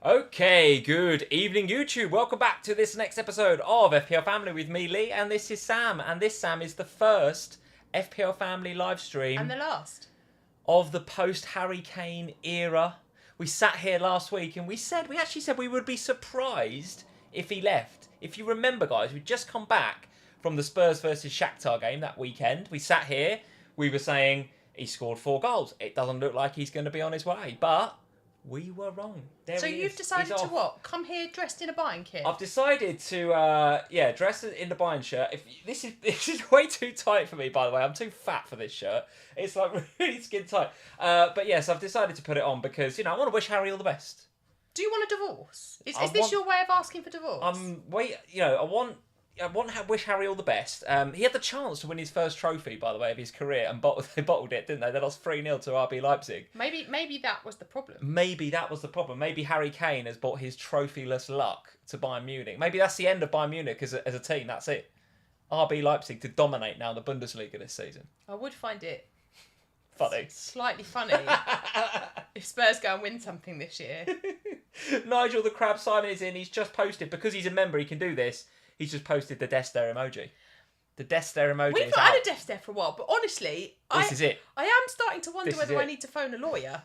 Okay, good evening YouTube. Welcome back to this next episode of FPL Family with me, Lee, and this is Sam. And this, Sam, is the first FPL Family live stream. And the last. Of the post-Harry Kane era. We sat here last week and we actually said we would be surprised if he left. If you remember, guys, we'd just come back from the Spurs versus Shakhtar game that weekend. We sat here, we were saying he scored 4 goals. It doesn't look like he's going to be on his way, but we were wrong. So you've decided to what? Come here dressed in a Bayern kit? I've decided to, dress in the Bayern shirt. This is way too tight for me, by the way. I'm too fat for this shirt. It's like really skin tight. But yes, I've decided to put it on because, I want to wish Harry all the best. Do you want a divorce? Is this your way of asking for divorce? I want to wish Harry all the best. He had the chance to win his first trophy, by the way, of his career, and they bottled it, didn't they? They lost 3-0 to RB Leipzig. Maybe that was the problem. Maybe that was the problem. Maybe Harry Kane has brought his trophyless luck to Bayern Munich. Maybe that's the end of Bayern Munich as a team. That's it. RB Leipzig to dominate now the Bundesliga this season. I would find it funny. Slightly funny if Spurs go and win something this year. Nigel the Crab Simon is in. He's just posted, because he's a member, he can do this. He's just posted the death stare emoji. The death stare emoji We've is not out. had a death stare for a while, but honestly, this is it. I am starting to wonder whether I need to phone a lawyer.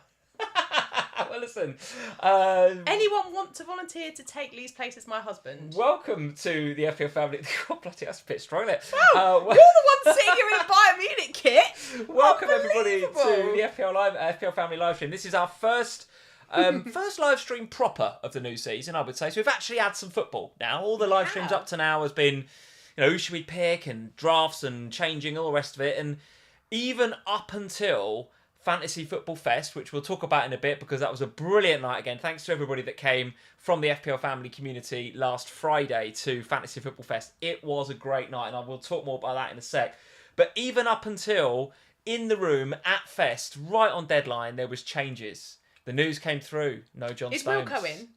Well, listen. Anyone want to volunteer to take Lee's place as my husband? Welcome to the FPL Family. God, bloody, that's a bit strong, isn't it? Oh, you're the one sitting here in a Bayern Munich kit. Welcome everybody to the FPL Family live stream. This is our first live stream proper of the new season, I would say. So we've actually had some football now. All the live streams up to now has been, who should we pick, and drafts and changing, all the rest of it. And even up until Fantasy Football Fest, which we'll talk about in a bit, because that was a brilliant night again. Thanks to everybody that came from the FPL Family community last Friday to Fantasy Football Fest. It was a great night, and I will talk more about that in a sec. But even up until in the room at Fest, right on deadline, there was changes. The news came through. No John Stones. Is Wilco in?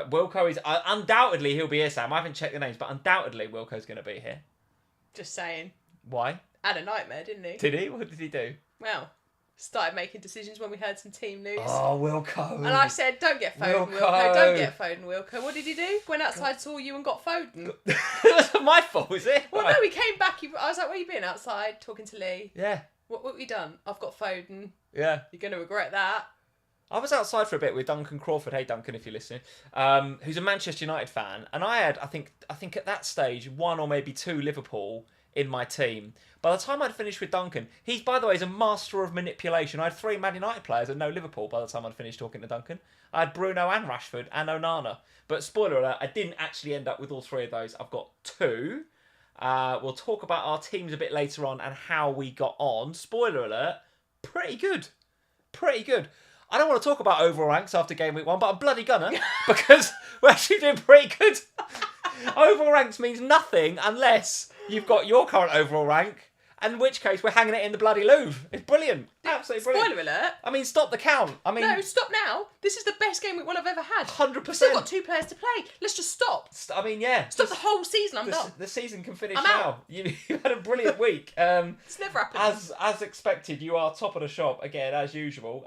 Wilco is... undoubtedly, he'll be here, Sam. I haven't checked the names, but undoubtedly Wilco's going to be here. Just saying. Why? Had a nightmare, didn't he? Did he? What did he do? Well, started making decisions when we heard some team news. Oh, Wilco. And I said, don't get Foden, Wilco. Don't get Foden, Wilco. What did he do? Went outside, saw you and got Foden. That's not my fault, is it? Well, no, he came back. I was like, where you been? Outside, talking to Lee. Yeah. What have you done? I've got Foden. Yeah. You're going to regret that. I was outside for a bit with Duncan Crawford. Hey, Duncan, if you're listening. Who's a Manchester United fan. And I had, I think at that stage, 1 or maybe 2 Liverpool in my team. By the time I'd finished with Duncan, he, by the way, is a master of manipulation. I had 3 Man United players and no Liverpool by the time I'd finished talking to Duncan. I had Bruno and Rashford and Onana. But spoiler alert, I didn't actually end up with all 3 of those. I've got 2. We'll talk about our teams a bit later on and how we got on. Spoiler alert, pretty good. Pretty good. I don't want to talk about overall ranks after game week 1, but I'm bloody gonna, because we're actually doing pretty good. Overall ranks means nothing unless you've got your current overall rank, in which case we're hanging it in the bloody Louvre. It's brilliant. Absolutely brilliant. Spoiler alert. I mean, stop the count. No, stop now. This is the best game week 1 I've ever had. 100%. We've still got 2 players to play. Let's just stop. Yeah. Stop the whole season. I'm done. The season can finish I'm now. out. You had a brilliant week. It's never happened. As expected, you are top of the shop again, as usual.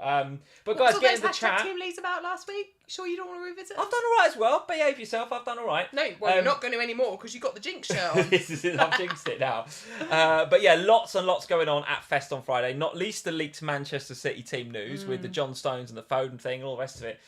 But guys, get in the chat. Team leads about last week. Sure you don't want to revisit? I've done all right as well. Behave yourself. I've done all right. No, well, you're not going to anymore because you've got the Jinx shirt on. This is it. I've jinxed it now. But yeah, lots and lots going on at Fest on Friday. Not least the leaked Manchester City team news with the John Stones and the Foden thing and all the rest of it.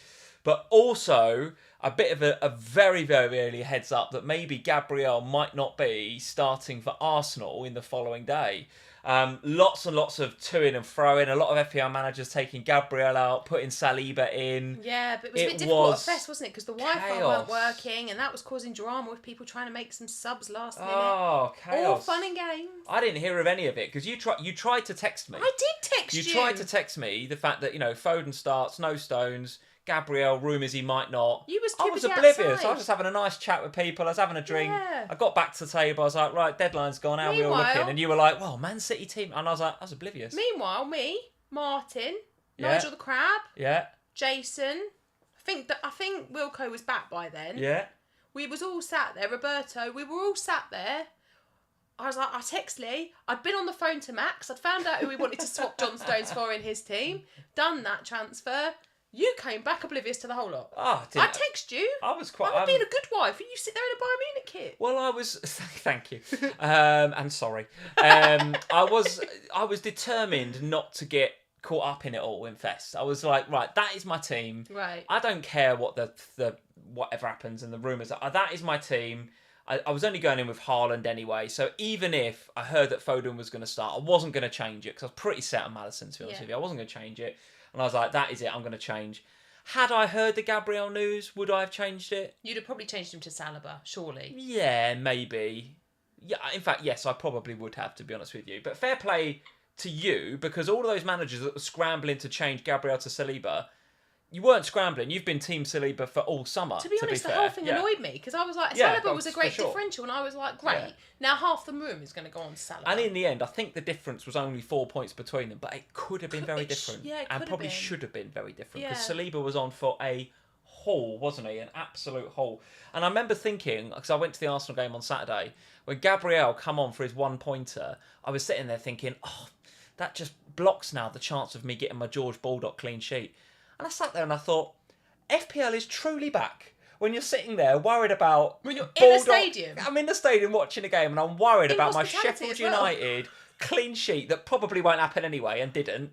But also a bit of a very, very early heads up that maybe Gabriel might not be starting for Arsenal in the following day. Lots and lots of to-in and fro-in. A lot of FPL managers taking Gabriel out, putting Saliba in. Yeah, but it was a bit difficult at Fest, wasn't it? Because the Wi-Fi weren't working, and that was causing drama with people trying to make some subs last minute. Oh, chaos. All fun and games. I didn't hear of any of it, because you tried to text me. I did text you. You tried to text me the fact that, Foden starts, no Stones, Gabriel, rumours he might not. I was oblivious. Outside. I was just having a nice chat with people. I was having a drink. Yeah. I got back to the table. I was like, right, deadline's gone. How are we all looking? And you were like, well, Man City team. And I was like, I was oblivious. Meanwhile, me, Martin, Nigel the Crab, Jason. I think Wilco was back by then. Yeah. We was all sat there. Roberto, we were all sat there. I was like, I text Lee. I'd been on the phone to Max. I'd found out who we wanted to swap John Stones for in his team. Done that transfer. You came back oblivious to the whole lot. Oh, I texted you. I was quite... I'm being a good wife, and you sit there in a Bayern Munich kit. Well, I was... Thank you. And sorry. I was determined not to get caught up in it all in Fest. I was like, right, that is my team. Right. I don't care what the whatever happens and the rumours. That is my team. I was only going in with Haaland anyway, so even if I heard that Foden was going to start, I wasn't going to change it because I was pretty set on Maddison, to be honest with you. I wasn't going to change it. And I was like, that is it, I'm going to change. Had I heard the Gabriel news, would I have changed it? You'd have probably changed him to Saliba, surely. Yeah, maybe. Yeah, in fact, yes, I probably would have, to be honest with you. But fair play to you, because all of those managers that were scrambling to change Gabriel to Saliba, you weren't scrambling. You've been Team Saliba for all summer. To be honest, the whole thing annoyed me because I was like, Saliba was a great differential, and I was like, great. Yeah. Now half the room is going to go on to Saliba. And in the end, I think the difference was only 4 points between them, but it could have been very different. Yeah, it and probably should have been very different because Saliba was on for a haul, wasn't he? An absolute haul. And I remember thinking, because I went to the Arsenal game on Saturday, when Gabriel come on for his 1-pointer, I was sitting there thinking, oh, that just blocks now the chance of me getting my George Baldock clean sheet. And I sat there and I thought, FPL is truly back. When you're sitting there worried about... When you're in a stadium. I'm in the stadium watching a game and I'm worried about my Sheffield United clean sheet that probably won't happen anyway and didn't,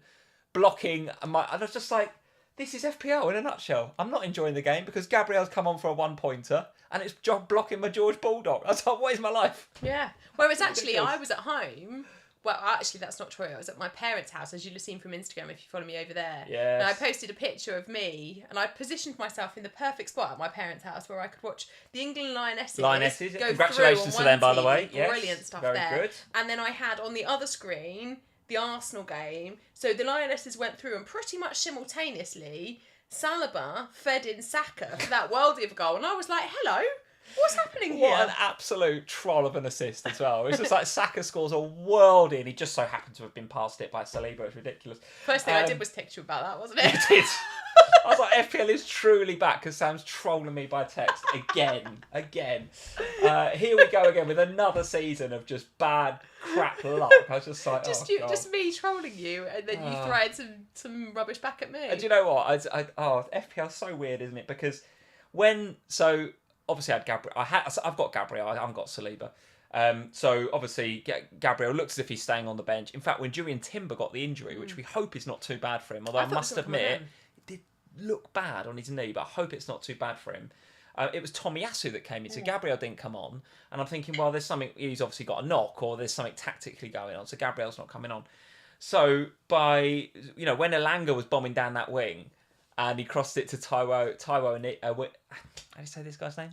blocking. And I was just like, this is FPL in a nutshell. I'm not enjoying the game because Gabriel's come on for a 1-pointer and it's blocking my George Baldock. I was like, what is my life? Yeah. Whereas actually I was at home... Well, actually, that's not true. I was at my parents' house, as you'll have seen from Instagram if you follow me over there. Yes. And I posted a picture of me, and I positioned myself in the perfect spot at my parents' house where I could watch the England Lionesses go Congratulations to them, by the way. Yes. Brilliant stuff Very there. Good. And then I had on the other screen the Arsenal game. So the Lionesses went through, and pretty much simultaneously, Saliba fed in Saka for that worldie of a goal. And I was like, hello. What's happening here? What an absolute troll of an assist as well. It's just like Saka scores a worldie and he just so happened to have been past it by Saliba. It's ridiculous. First thing I did was text you about that, wasn't it? You did. I was like, FPL is truly back because Sam's trolling me by text again. Here we go again with another season of just bad crap luck. I was just like, just me trolling you, and then you throw some rubbish back at me. And do you know what? FPL's so weird, isn't it? Because obviously, I've got Gabriel. I haven't got Saliba. So obviously, Gabriel looks as if he's staying on the bench. In fact, when Julian Timber got the injury, which we hope is not too bad for him, although I must admit, it did look bad on his knee, but I hope it's not too bad for him. It was Tomiyasu that came in, so Gabriel didn't come on. And I'm thinking, well, there's something, he's obviously got a knock, or there's something tactically going on, so Gabriel's not coming on. So when Elanga was bombing down that wing, and he crossed it to Taiwo how do you say this guy's name?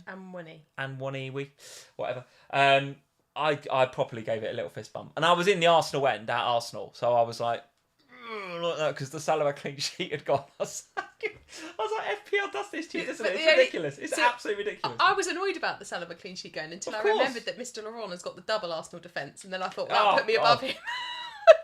Anwani, whatever. I properly gave it a little fist bump. And I was in the Arsenal end at Arsenal, so I was like, because the Saliba clean sheet had gone. I was like, FPL does this to you, doesn't it? It's ridiculous. It's absolutely ridiculous. I was annoyed about the Saliba clean sheet going until I remembered that Mr. Laurent has got the double Arsenal defence, and then I thought, that put me above him.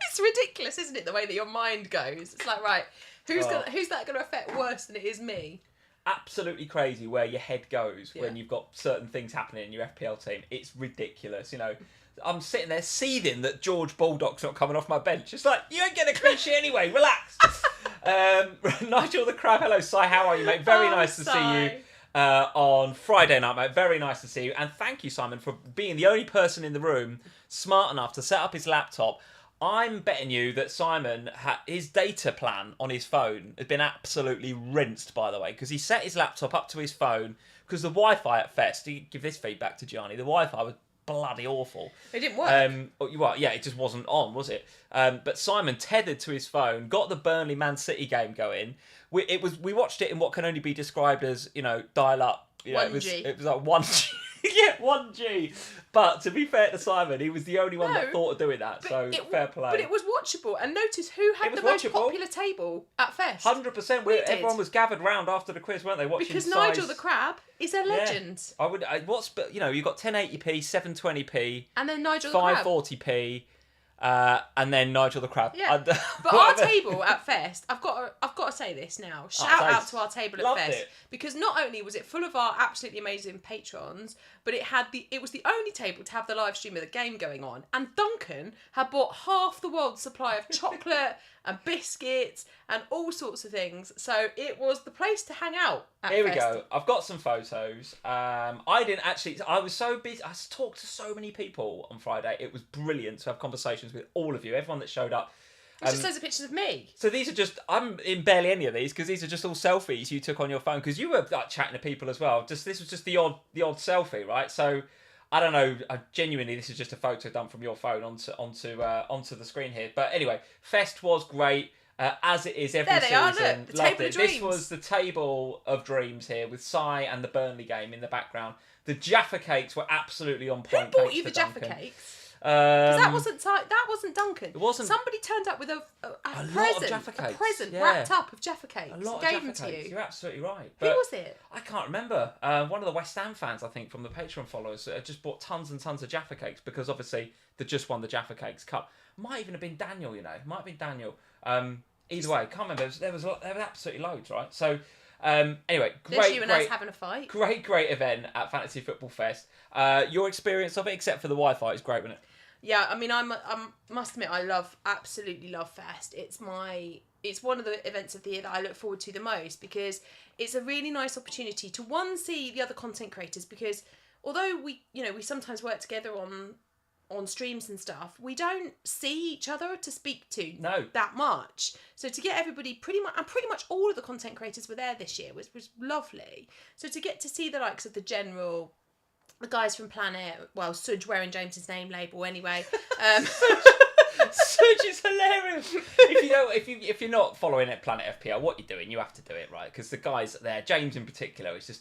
It's ridiculous, isn't it, the way that your mind goes? It's like, right, who's that going to affect worse than it is me? Absolutely crazy where your head goes when you've got certain things happening in your FPL team. It's ridiculous, I'm sitting there seething that George Baldock's not coming off my bench. It's like, you ain't getting a clean sheet anyway, relax. Nigel the Crab, hello, Si, how are you, mate? Very nice to see you on Friday night, mate. Very nice to see you. And thank you, Simon, for being the only person in the room smart enough to set up his laptop. I'm betting you that Simon, his data plan on his phone has been absolutely rinsed, by the way, because he set his laptop up to his phone because the Wi-Fi at Fest, you give this feedback to Gianni, the Wi-Fi was bloody awful. It didn't work. It just wasn't on, was it? But Simon tethered to his phone, got the Burnley Man City game going. We watched it in what can only be described as, dial up. 1G. It was like 1G. Yeah, 1G. But to be fair to Simon, he was the only one that thought of doing that. So fair play. But it was watchable. And notice who had the most popular table at Fest. 100%. Everyone was gathered round after the quiz, weren't they? Watching because Nigel the Crab is a legend. You got 1080p, 720p, and then Nigel the Crab. 540p. and then Nigel the Crab. Yeah. But our table at Fest, I've got to say this now. Shout out to our table at Fest because not only was it full of our absolutely amazing patrons, but it was the only table to have the live stream of the game going on. And Duncan had bought half the world's supply of chocolate and biscuits and all sorts of things. So it was the place to hang out at Here Fest. we go. I've got some photos. I was so busy. I talked to so many people on Friday. It was brilliant to have conversations with all of you, everyone that showed up. It's just loads of pictures of me. So these are just, I'm in barely any of these because these are just all selfies you took on your phone because you were like chatting to people as well. This was just the odd selfie, right? So I don't know. Genuinely, this is just a photo done from your phone onto the screen here. But anyway, Fest was great. As it is every season. Look, the table of dreams. This was the table of dreams here with Sai and the Burnley game in the background. The Jaffa cakes were absolutely on point. Who bought you the Jaffa cakes? That wasn't Duncan. It wasn't. Somebody turned up with a present yeah. wrapped up of Jaffa cakes. A lot and of gave Jaffa them cakes. to you. You're absolutely right. Who was it? I can't remember. One of the West Ham fans, I think, from the Patreon followers, just bought tons and tons of Jaffa cakes because obviously they just won the Jaffa Cakes Cup. Might even have been Daniel. Might have been Daniel. Either way, can't remember. There was absolutely loads, right? So. Anyway, great, you and us having a fight. Great event at Fantasy Football Fest. Your experience of it, except for the Wi-Fi, is great, wasn't it? Yeah, I mean, I must admit, I absolutely love Fest. It's one of the events of the year that I look forward to the most because it's a really nice opportunity to see the other content creators because although we sometimes work together on streams and stuff, we don't see each other to speak to that much. So to get everybody pretty much all of the content creators were there this year was lovely. So to get to see the likes of the General, the guys from Planet, well, Sudge wearing James's name label anyway. Sudge is hilarious. If you're not following it, Planet FPL, what you're doing, you have to do it right because the guys there, James in particular, his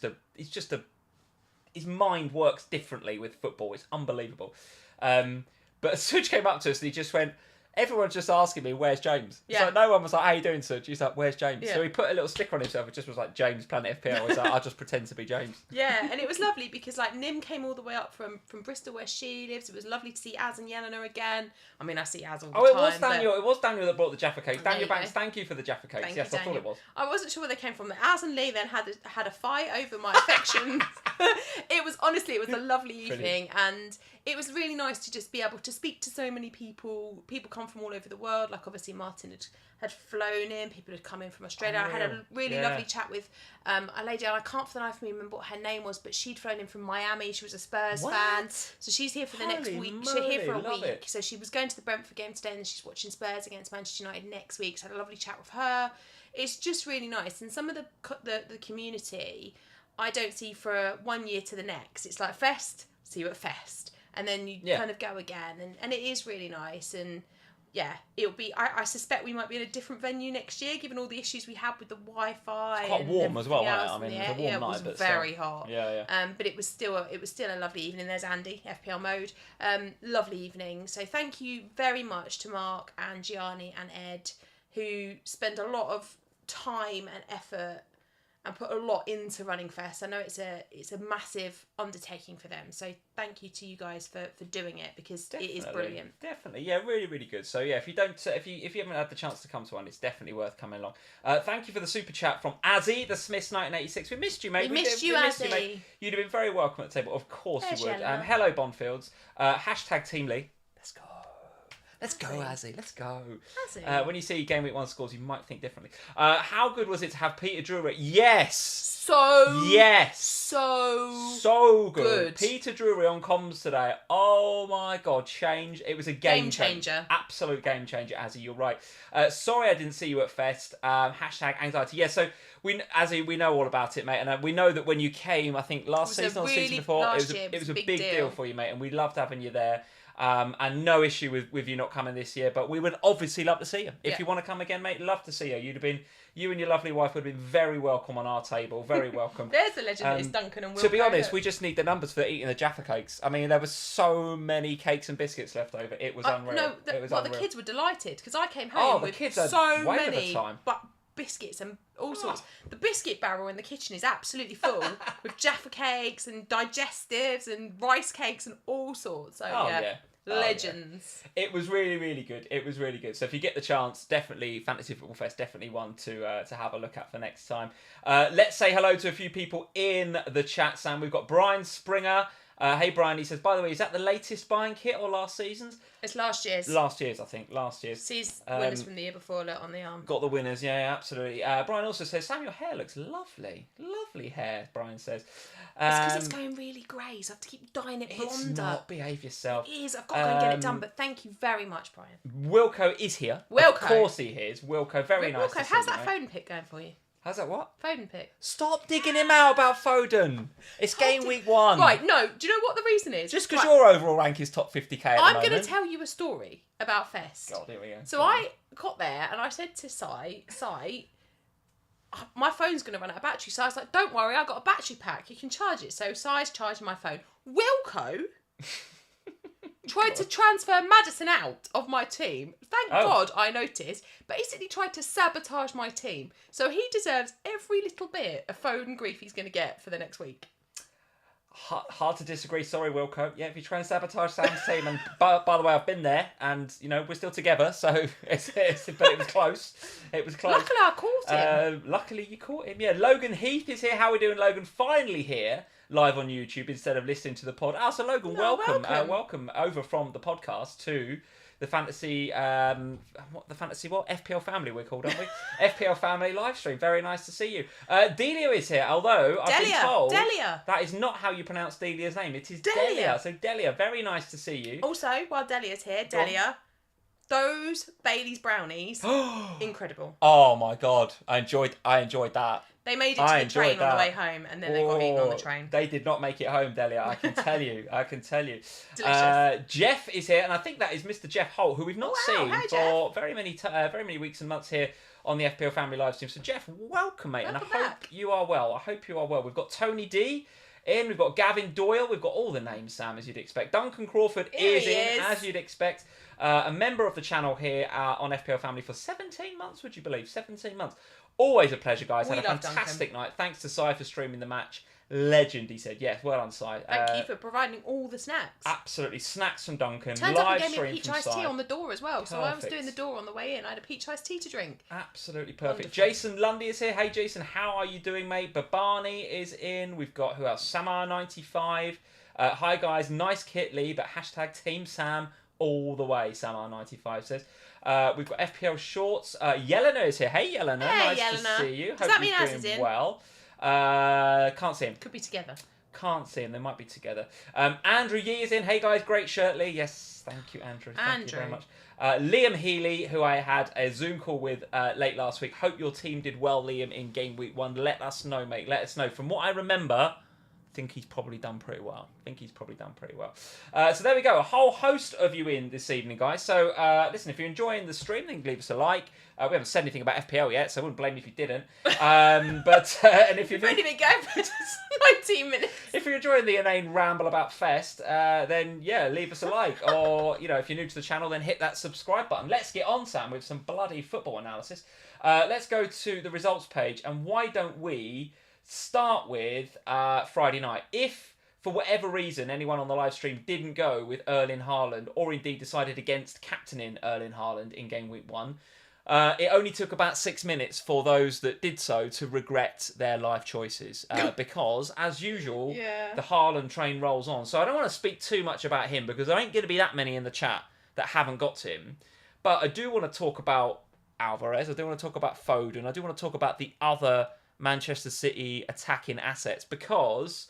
mind works differently with football. It's unbelievable. But Sudge came up to us and he just went, everyone's just asking me, where's James? Yeah. So no one was like, how you doing, Sudge? He's like, where's James? Yeah. So he put a little sticker on himself. It just was like, James, Planet FPL. He's like, I'll just pretend to be James. Yeah, and it was lovely because like Nim came all the way up from Bristol where she lives. It was lovely to see Az and Yelena again. I mean, I see Az all the time. It was Daniel. It was Daniel that brought the Jaffa cakes. Daniel Banks, thank you for the Jaffa cakes. Thank yes, you, I thought it was. I wasn't sure where they came from. Az and Lee then had a fight over my affections. It was a lovely evening, and it was really nice to just be able to speak to so many people. People come from all over the world. Like obviously Martin had flown in. People had come in from Australia. I had a really lovely chat with a lady, and I can't for the life of me remember what her name was, but she'd flown in from Miami. She was a Spurs fan, so she's here for the next week. She's here for a week. So she was going to the Brentford game today, and then she's watching Spurs against Manchester United next week. So I had a lovely chat with her. It's just really nice, and some of the community I don't see for 1 year to the next. It's like Fest, see you at Fest, and then you kind of go again, and it is really nice. And yeah, it'll be. I suspect we might be in a different venue next year, given all the issues we had with the Wi-Fi. It's quite warm as well, wasn't it? I mean, it was a warm night, it was but very hot. Yeah. But it was still a lovely evening. There's Andy, FPL mode. Lovely evening. So thank you very much to Mark and Gianni and Ed, who spend a lot of time and effort and put a lot into running Fest. I know it's a massive undertaking for them. So thank you to you guys for doing it because it is brilliant. Definitely, yeah, really, really good. So yeah, if you haven't had the chance to come to one, it's definitely worth coming along. Thank you for the super chat from Azzy, the Smiths 1986. We missed you, mate. We missed you, Azzy. You'd have been very welcome at the table. Of course you would. Hello. Hello, Bondfields. Hashtag Team Lee. Let's go, Azzy. Let's go. When you see Game Week 1 scores, you might think differently. How good was it to have Peter Drury? Yes. So good. Peter Drury on comms today. Oh my God, it was a game changer. Absolute game changer, Azzy. You're right. Sorry I didn't see you at Fest. Hashtag anxiety. Yeah, so Azzy, we know all about it, mate. And we know that when you came, I think last season or the season before, it was a big deal for you, mate. And we loved having you there. And no issue with you not coming this year, but we would obviously love to see you. If you want to come again, mate, love to see you. You and your lovely wife would have been very welcome on our table. Very welcome. There's the legend that is Duncan and Will. To be honest, we just need the numbers for eating the Jaffa cakes. I mean, there were so many cakes and biscuits left over. It was unreal. The kids were delighted because I came home with so many biscuits and all sorts. The biscuit barrel in the kitchen is absolutely full with Jaffa cakes and digestives and rice cakes and all sorts. So Legends. It was really, really good. It was really good. So if you get the chance, definitely Fantasy Football Fest, definitely one to have a look at for next time. Let's say hello to a few people in the chat, Sam. We've got Brian Springer. Hey Brian, he says, by the way, is that the latest buying kit or last season's? It's last year's. Last year's, I think. Last year's. Sees winners from the year before on the arm. Got the winners, yeah, absolutely. Brian also says, Sam, your hair looks lovely. Lovely hair, Brian says. It's because it's going really grey, so I have to keep dyeing it blonder. It's not. Behave yourself. It is. I've got to go and get it done, but thank you very much, Brian. Wilco is here. Wilco. Of course he is. Wilco, very nice to see you, how's that mate. Foden pick going for you? How's that what? Foden pick. Stop digging him out about Foden. It's game week 1. Right, no. Do you know what the reason is? Just because your overall rank is top 50k at the moment. I'm going to tell you a story about Fest. God, here we go. So I got there and I said to Si, my phone's going to run out of battery. So I was like, don't worry, I got a battery pack. You can charge it. So Si's charging my phone. Wilco tried to transfer Maddison out of my team. Thank God I noticed. Basically tried to sabotage my team. So he deserves every little bit of phone grief he's going to get for the next week. Hard to disagree. Sorry, Wilco. Yeah, if you try and sabotage Sam's team, and by the way, I've been there, and we're still together. So but it was close. It was close. Luckily, I caught him. Luckily, you caught him. Yeah, Logan Heath is here. How are we doing, Logan? Finally here, live on YouTube instead of listening to the pod. So Logan, welcome. Welcome over from the podcast to the fantasy, FPL Family we're called, aren't we? FPL Family live stream. Very nice to see you. Delia is here, although I've been told that is not how you pronounce Delia's name. It is Delia. So Delia, very nice to see you. Also, while Delia's here, Delia, those Bailey's brownies, incredible. Oh my God, I enjoyed that. They made it to the train on the way home, and then they got eaten on the train. They did not make it home, Delia. I can tell you. Delicious. Jeff is here, and I think that is Mr. Jeff Holt, who we've not seen for very many weeks and months here on the FPL Family live stream. So Jeff, welcome, mate, and I hope you are well. We've got Tony D in, we've got Gavin Doyle, we've got all the names, Sam, as you'd expect. Duncan Crawford is in, as you'd expect. A member of the channel here on FPL Family for 17 months, would you believe? 17 months. Always a pleasure, guys. Had a fantastic night. Thanks to Si for streaming the match. Legend, he said. Yes, well done, Si. Thank you for providing all the snacks. Absolutely. Snacks from Duncan. Turns live up and gave stream me a peach from iced Si. tea on the door as well. Perfect. So I was doing the door on the way in. I had a peach iced tea to drink. Absolutely perfect. Wonderful. Jason Lundy is here. Hey, Jason, how are you doing, mate? Babani is in. We've got, who else? Samar95. Hi, guys. Nice kit, Lee, but hashtag Team Sam all the way, Samar95 says. We've got FPL Shorts. Yelena is here. Hey, Yelena. Hey, nice Yelena. to see you. Does that mean Az is in? Well. Can't see him. Could be together. Can't see him. They might be together. Andrew Yee is in. Hey, guys. Great shirt, Lee. Yes, thank you, Andrew. Thank you very much. Liam Healy, who I had a Zoom call with late last week. Hope your team did well, Liam, in game week 1. Let us know, mate. Let us know. From what I remember, I think he's probably done pretty well. So there we go. A whole host of you in this evening, guys. So listen, if you're enjoying the stream, then leave us a like. We haven't said anything about FPL yet, so I wouldn't blame you if you didn't. And if you've only been going for just 19 minutes. If you're enjoying the inane ramble about Fest, then yeah, leave us a like. Or if you're new to the channel, then hit that subscribe button. Let's get on, Sam, with some bloody football analysis. Let's go to the results page, and why don't we start with Friday night? If, for whatever reason, anyone on the live stream didn't go with Erling Haaland, or indeed decided against captaining Erling Haaland in game week 1, it only took about 6 minutes for those that did so to regret their life choices. Because, as usual, the Haaland train rolls on. So I don't want to speak too much about him, because there ain't going to be that many in the chat that haven't got him. But I do want to talk about Alvarez. I do want to talk about Foden. I do want to talk about the other Manchester City attacking assets, because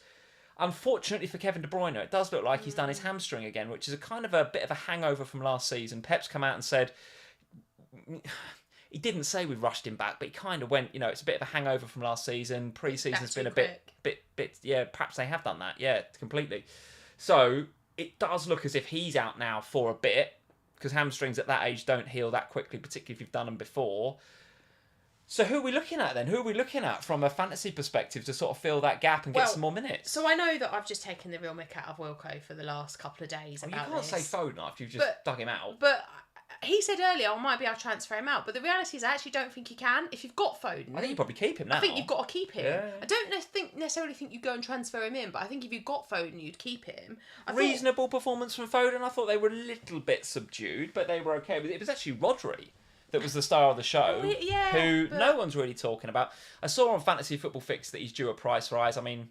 unfortunately for Kevin De Bruyne, it does look like he's done his hamstring again, which is a kind of a bit of a hangover from last season. Pep's come out and said, he didn't say we rushed him back, but he kind of went, it's a bit of a hangover from last season. Pre-season's been a bit, perhaps they have done that. Completely. So it does look as if he's out now for a bit, because hamstrings at that age don't heal that quickly, particularly if you've done them before. So who are we looking at then? Who are we looking at from a fantasy perspective to sort of fill that gap and get some more minutes? So I know that I've just taken the real mick out of Wilco for the last couple of days. You can't say Foden after you've just dug him out. But he said earlier, I might be able to transfer him out, but the reality is I actually don't think you can. If you've got Foden... I think you probably keep him now. I think you've got to keep him. Yeah. I don't necessarily think you go and transfer him in, but I think if you've got Foden, you'd keep him. Reasonable performance from Foden. I thought they were a little bit subdued, but they were okay with it. It was actually Rodri that was the star of the show, no one's really talking about. I saw on Fantasy Football Fix that he's due a price rise. I mean,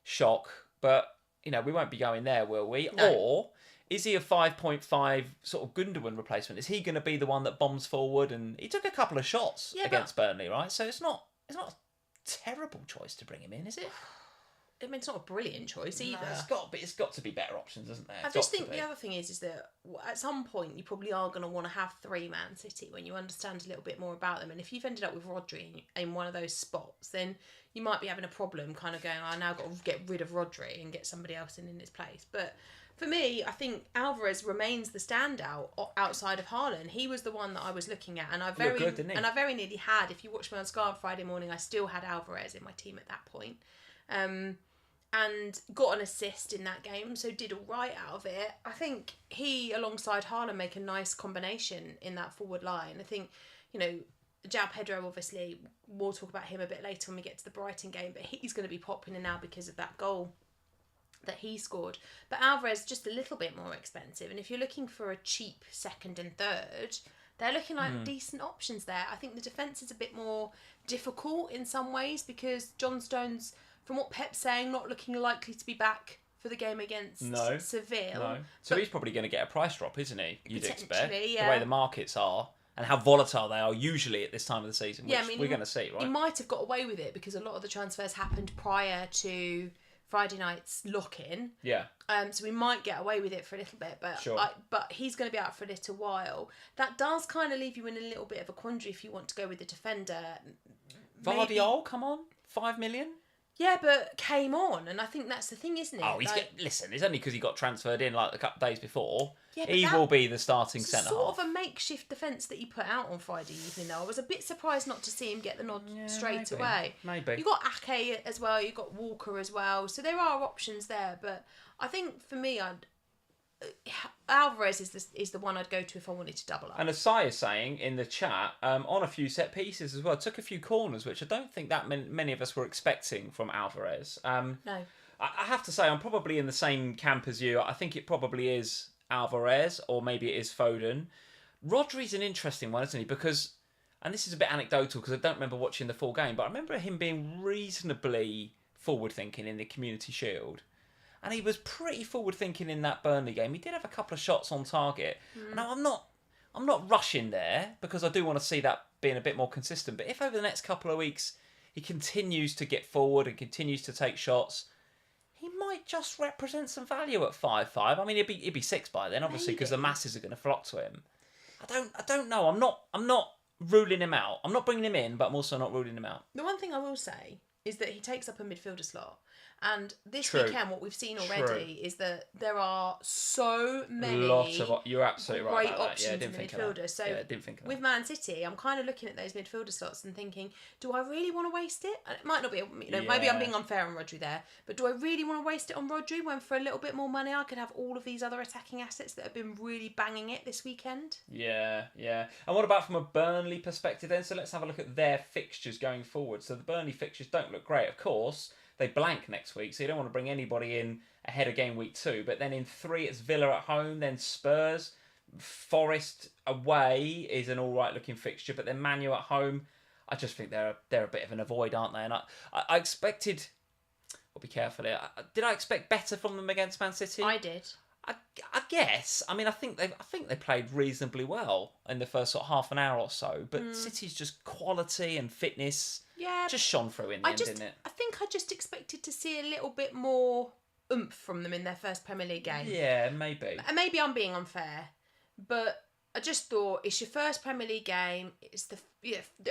shock, but, you know, we won't be going there, will we? No. Or... is he a 5.5 sort of Gundogan replacement? Is he going to be the one that bombs forward? And he took a couple of shots against Burnley, right? So it's not a terrible choice to bring him in, is it? I mean, it's not a brilliant choice either. No, it's got to be better options, isn't there? I just think the other thing is that at some point you probably are going to want to have 3 Man City when you understand a little bit more about them. And if you've ended up with Rodri in one of those spots, then you might be having a problem kind of going, I now got to get rid of Rodri and get somebody else in his place. But for me, I think Alvarez remains the standout outside of Haaland. He was the one that I was looking at, and I very nearly had. If you watched me on Sky on Friday morning, I still had Alvarez in my team at that point, and got an assist in that game, so did all right out of it. I think he, alongside Haaland, make a nice combination in that forward line. I think, you know, João Pedro, obviously, we'll talk about him a bit later when we get to the Brighton game, but he's going to be popular now because of that goal that he scored. But Alvarez just a little bit more expensive, and if you're looking for a cheap second and third, they're looking like decent options there. I think the defence is a bit more difficult in some ways because John Stones, from what Pep's saying, not looking likely to be back for the game against Seville. No. So he's probably going to get a price drop, isn't he? You'd expect. Yeah. The way the markets are and how volatile they are usually at this time of the season, which we're going to see, right? He might have got away with it because a lot of the transfers happened prior to Friday night's lock-in. Yeah. So we might get away with it for a little bit, but but he's going to be out for a little while. That does kind of leave you in a little bit of a quandary if you want to go with the defender. Vardiol, come on, 5 million. Yeah, but came on, and I think that's the thing, isn't it? Oh, listen, it's only because he got transferred in like a couple of days before. Yeah, he will be the starting centre half. Sort of a makeshift defence that he put out on Friday evening, though. I was a bit surprised not to see him get the nod straight away. Maybe. You got Ake as well, you got Walker as well, so there are options there. But I think for me, Alvarez is the one I'd go to if I wanted to double up. And as Sai is saying in the chat, on a few set pieces as well, took a few corners, which I don't think that many of us were expecting from Alvarez. No. I have to say, I'm probably in the same camp as you. I think it probably is Alvarez, or maybe it is Foden. Rodri's an interesting one, isn't he? Because, and this is a bit anecdotal because I don't remember watching the full game, but I remember him being reasonably forward-thinking in the Community Shield. And he was pretty forward-thinking in that Burnley game. He did have a couple of shots on target. Now, I'm not rushing there because I do want to see that being a bit more consistent. But if over the next couple of weeks he continues to get forward and continues to take shots, he might just represent some value at 5.5. I mean, he'd be 6 by then, obviously, because the masses are going to flock to him. I don't know. I'm not ruling him out. I'm not bringing him in, but I'm also not ruling him out. The one thing I will say is that he takes up a midfielder slot. And this weekend, what we've seen already is that there are so many you're absolutely great right about options that. in the midfielder. So didn't think of with Man City, I'm kind of looking at those midfielder slots and thinking, do I really want to waste it? And it might not be, maybe I'm being unfair on Rodri there, but do I really want to waste it on Rodri when for a little bit more money I could have all of these other attacking assets that have been really banging it this weekend? Yeah. And what about from a Burnley perspective then? So let's have a look at their fixtures going forward. So the Burnley fixtures don't look great, of course. They blank next week, so you don't want to bring anybody in ahead of game week 2. But then in 3, it's Villa at home, then Spurs. Forest away is an all-right looking fixture, but then Man U at home. I just think they're a bit of an avoid, aren't they? And I expected... Well, be careful here. Did I expect better from them against Man City? I did. I guess. I mean, I think they played reasonably well in the first sort of half an hour or so. But City's just quality and fitness just shone through in the end, didn't it? I think I just expected to see a little bit more oomph from them in their first Premier League game. Yeah, maybe. And maybe I'm being unfair, but I just thought it's your first Premier League game. It's the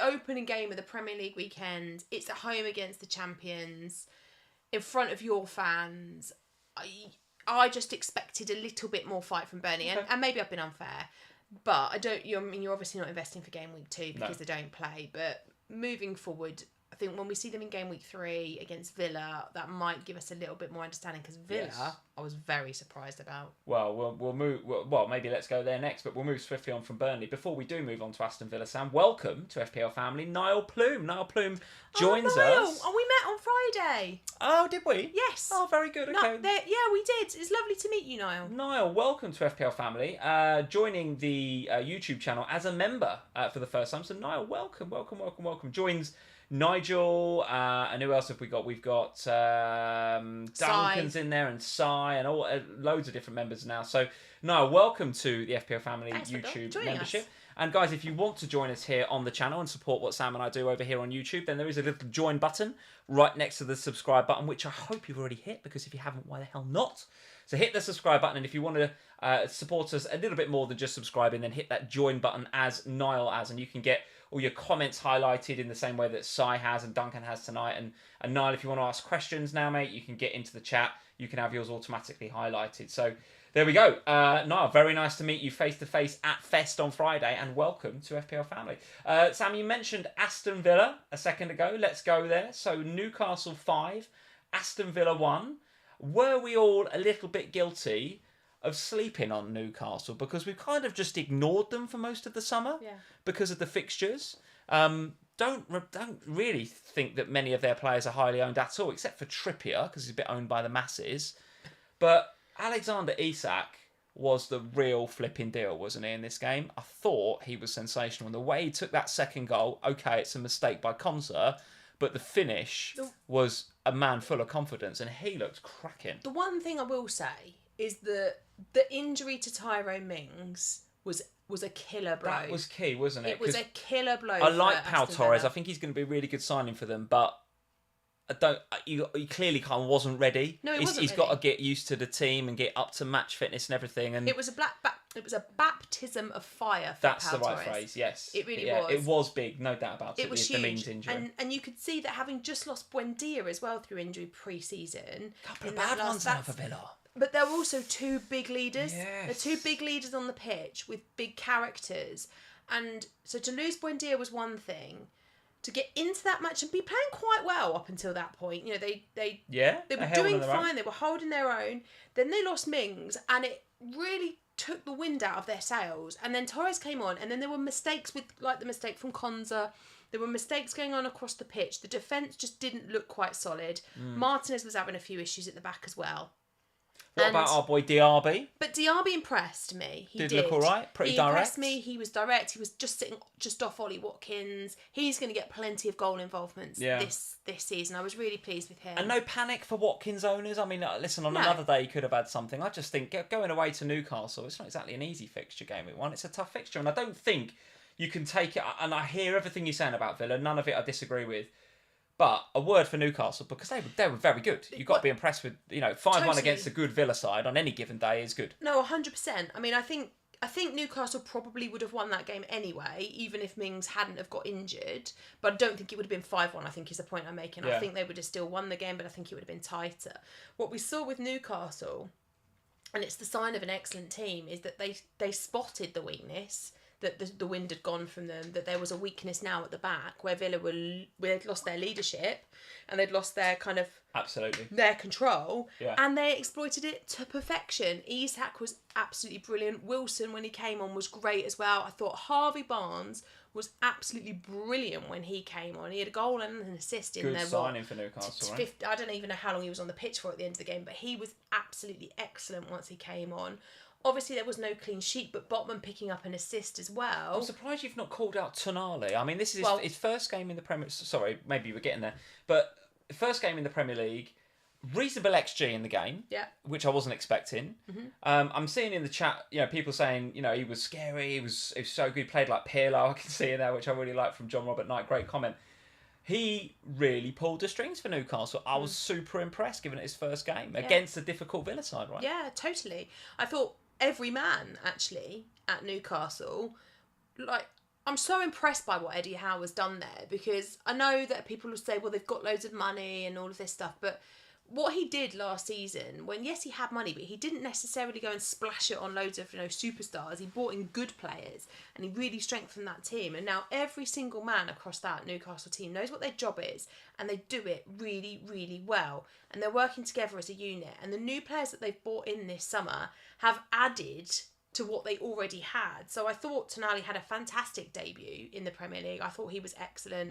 opening game of the Premier League weekend. It's at home against the champions, in front of your fans. I just expected a little bit more fight from Burnley, and maybe I've been unfair, but you're obviously not investing for game week 2 because they don't play. But moving forward, think when we see them in game week 3 against Villa, that might give us a little bit more understanding, because Villa, I was very surprised about. Well, we'll move. Well, maybe let's go there next, but we'll move swiftly on from Burnley. Before we do move on to Aston Villa, Sam, welcome to FPL Family, Niall Plume. Niall Plume joins us. Oh, we met on Friday. Oh, did we? Yes. Oh, very good. Okay. Yeah, we did. It's lovely to meet you, Niall. Niall, welcome to FPL Family. Joining the YouTube channel as a member for the first time. So, Niall, welcome. Joins Nigel, and who else have we got? We've got Duncan's in there, and Sai, and all loads of different members now. So, Niall, welcome to the FPL Family YouTube membership. And guys, if you want to join us here on the channel and support what Sam and I do over here on YouTube, then there is a little join button right next to the subscribe button, which I hope you've already hit, because if you haven't, why the hell not? So hit the subscribe button, and if you want to support us a little bit more than just subscribing, then hit that join button as Niall has, and you can get all your comments highlighted in the same way that Sai has and Duncan has tonight. And Niall, if you want to ask questions now, mate, you can get into the chat. You can have yours automatically highlighted. So there we go. Niall, very nice to meet you face-to-face at Fest on Friday, and welcome to FPL Family. Sam, you mentioned Aston Villa a second ago. Let's go there. So Newcastle 5, Aston Villa 1. Were we all a little bit guilty of sleeping on Newcastle, because we've kind of just ignored them for most of the summer because of the fixtures? Don't really think that many of their players are highly owned at all, except for Trippier, because he's a bit owned by the masses. But Alexander Isak was the real flipping deal, wasn't he, in this game? I thought he was sensational. And the way he took that second goal, okay, it's a mistake by Konsa, but the finish was a man full of confidence, and he looked cracking. The one thing I will say is that the injury to Tyrone Mings was a killer blow. That was key, wasn't it? It was a killer blow. I like Pau Torres. I think he's going to be a really good signing for them, but he clearly kind of wasn't ready. No, he's got to get used to the team and get up to match fitness and everything. And it was a baptism of fire for that's Pau the right Torres. phrase. Yes, it really was. It was big, no doubt about it. It was the huge. Mings injury, and you could see that, having just lost Buendia as well through injury pre-season. A couple of bad ones now for Villa. But there were also two big leaders. Yes. There are two big leaders on the pitch with big characters. And so to lose Buendia was one thing. To get into that match and be playing quite well up until that point. You know, they were doing fine. They were holding their own. Then they lost Mings, and it really took the wind out of their sails. And then Torres came on, and then there were mistakes like the mistake from Konsa. There were mistakes going on across the pitch. The defence just didn't look quite solid. Martinez was having a few issues at the back as well. What about our boy Diaby? But Diaby impressed me. He did look all right. Pretty direct. He impressed me. He was direct. He was just sitting just off Ollie Watkins. He's going to get plenty of goal involvements this season. I was really pleased with him. And no panic for Watkins owners. I mean, listen, on another day he could have had something. I just think going away to Newcastle, it's not exactly an easy fixture game week one. It's a tough fixture, and I don't think you can take it. And I hear everything you're saying about Villa. None of it I disagree with. But a word for Newcastle, because they were very good. You've got to be impressed with, 5-1 against a good Villa side on any given day is good. No, 100%. I mean, I think Newcastle probably would have won that game anyway, even if Mings hadn't have got injured. But I don't think it would have been 5-1, I think is the point I'm making. Yeah. I think they would have still won the game, but I think it would have been tighter. What we saw with Newcastle, and it's the sign of an excellent team, is that they spotted the weakness, that the wind had gone from them, that there was a weakness now at the back where Villa had lost their leadership and they'd lost their kind of their control, and they exploited it to perfection. Isak was absolutely brilliant. Wilson, when he came on, was great as well. I thought Harvey Barnes was absolutely brilliant when he came on. He had a goal and an assist in there. Good signing for Newcastle, right? I don't even know how long he was on the pitch for at the end of the game, but he was absolutely excellent once he came on. Obviously, there was no clean sheet, but Botman picking up an assist as well. I'm surprised you've not called out Tonali. I mean, this is his first game in the Premier... Sorry, maybe we're getting there. But first game in the Premier League, reasonable XG in the game, which I wasn't expecting. Mm-hmm. I'm seeing in the chat, people saying, he was scary, he was so good, played like Pirlo, I can see in there, which I really like from John Robert Knight. Great comment. He really pulled the strings for Newcastle. I was super impressed, given it his first game against a difficult Villa side, right? Yeah, totally. I thought every man, actually, at Newcastle, I'm so impressed by what Eddie Howe has done there, because I know that people will say, well, they've got loads of money and all of this stuff, but what he did last season, when yes he had money, but he didn't necessarily go and splash it on loads of superstars. He brought in good players and he really strengthened that team. And now every single man across that Newcastle team knows what their job is and they do it really, really well. And they're working together as a unit. And the new players that they've brought in this summer have added to what they already had. So I thought Tonali had a fantastic debut in the Premier League. I thought he was excellent.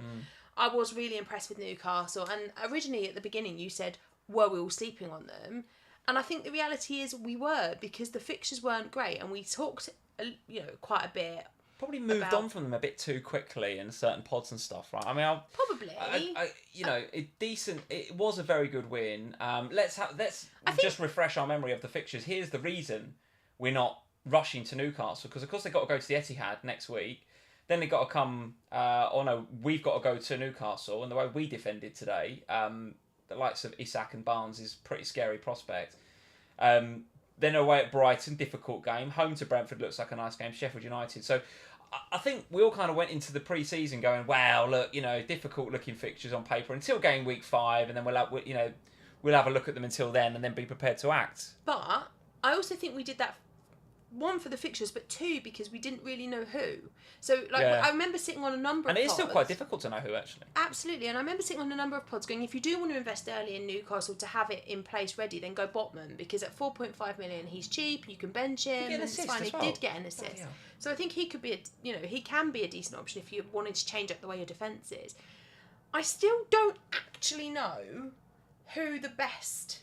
I was really impressed with Newcastle. And originally at the beginning you said, were we all sleeping on them? And I think the reality is we were, because the fixtures weren't great and we talked quite a bit. Probably moved on from them a bit too quickly in certain pods and stuff, right? I mean, it was a very good win. Let's just refresh our memory of the fixtures. Here's the reason we're not rushing to Newcastle, because of course they've got to go to the Etihad next week. Then they've got to come, we've got to go to Newcastle, and the way we defended today, the likes of Isak and Barnes is a pretty scary prospect. Then away at Brighton, difficult game. Home to Brentford looks like a nice game. Sheffield United. So I think we all kind of went into the pre-season going, wow, look, difficult looking fixtures on paper until game week 5, and then we'll have a look at them until then, and then be prepared to act. But I also think we did that, one, for the fixtures, but two, because we didn't really know who. So, I remember sitting on a number of pods. And it is still quite difficult to know who, actually. Absolutely. And I remember sitting on a number of pods going, if you do want to invest early in Newcastle to have it in place ready, then go Botman, because at 4.5 million, he's cheap, you can bench him, and it's fine. He did get an assist. Oh, yeah. So I think he could be, he can be a decent option if you wanted to change up the way your defence is. I still don't actually know who the best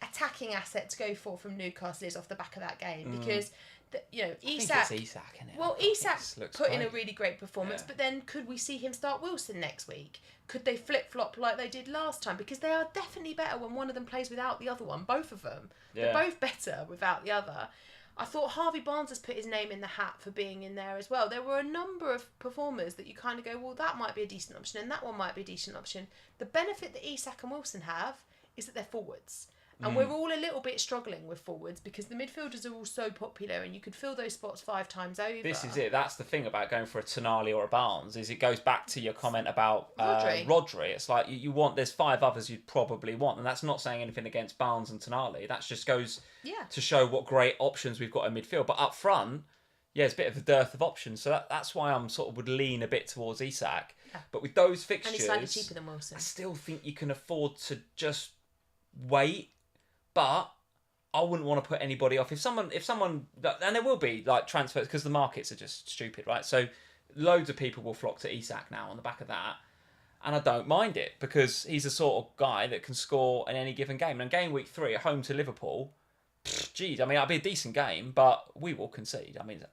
attacking asset to go for from Newcastle is off the back of that game, because Isak. I think it's Isak, isn't it? Well, Isak put in a really great performance, but then could we see him start Wilson next week? Could they flip flop like they did last time? Because they are definitely better when one of them plays without the other one. Both of them, they're both better without the other. I thought Harvey Barnes has put his name in the hat for being in there as well. There were a number of performers that you kind of go, well, that might be a decent option, and that one might be a decent option. The benefit that Isak and Wilson have is that they're forwards. And we're all a little bit struggling with forwards because the midfielders are all so popular and you could fill those spots 5 times over. This is it. That's the thing about going for a Tonali or a Barnes, is it goes back to your comment about Rodri. It's like you want, there's 5 others you'd probably want. And that's not saying anything against Barnes and Tonali. That just goes to show what great options we've got in midfield. But up front, it's a bit of a dearth of options. So that's why I'm sort of would lean a bit towards Isak. Yeah. But with those fixtures, and he's slightly cheaper than Wilson. I still think you can afford to just wait. But I wouldn't want to put anybody off. If someone, and there will be like transfers because the markets are just stupid, right? So loads of people will flock to Isak now on the back of that, and I don't mind it because he's the sort of guy that can score in any given game. And game week 3 at home to Liverpool, geez, I mean, it'll be a decent game, but we will concede. I mean,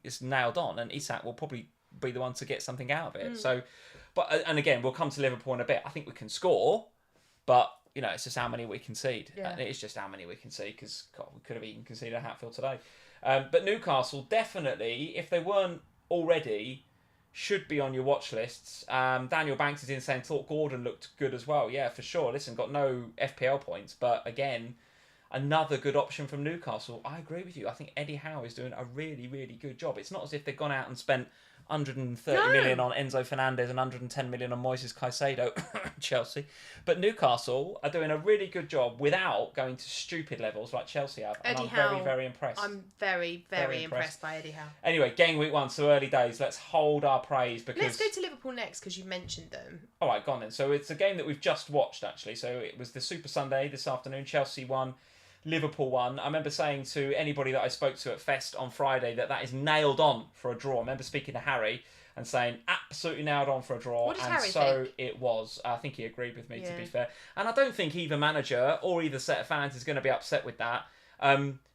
it's nailed on, and Isak will probably be the one to get something out of it. So, and again, we'll come to Liverpool in a bit. I think we can score, but it's just how many we concede. Yeah. And it is just how many we concede because we could have even conceded a Hatfield today. But Newcastle, definitely, if they weren't already, should be on your watch lists. Daniel Banks is in saying thought Gordon looked good as well. Yeah, for sure. Listen, got no FPL points, but again, another good option from Newcastle. I agree with you. I think Eddie Howe is doing a really, really good job. It's not as if they've gone out and spent 130 million on Enzo Fernandez and 110 million on Moises Caicedo, Chelsea. But Newcastle are doing a really good job without going to stupid levels like Chelsea have. And I'm very, very impressed. I'm very, very impressed by Eddie Howe. Anyway, game week 1, so early days. Let's hold our praise because... Let's go to Liverpool next because you mentioned them. All right, go on then. So it's a game that we've just watched, actually. So it was the Super Sunday this afternoon. Chelsea won. Liverpool won. I remember saying to anybody that I spoke to at Fest on Friday that is nailed on for a draw. I remember speaking to Harry and saying absolutely nailed on for a draw. What does and Harry so think? It was. I think he agreed with me, to be fair. And I don't think either manager or either set of fans is going to be upset with that.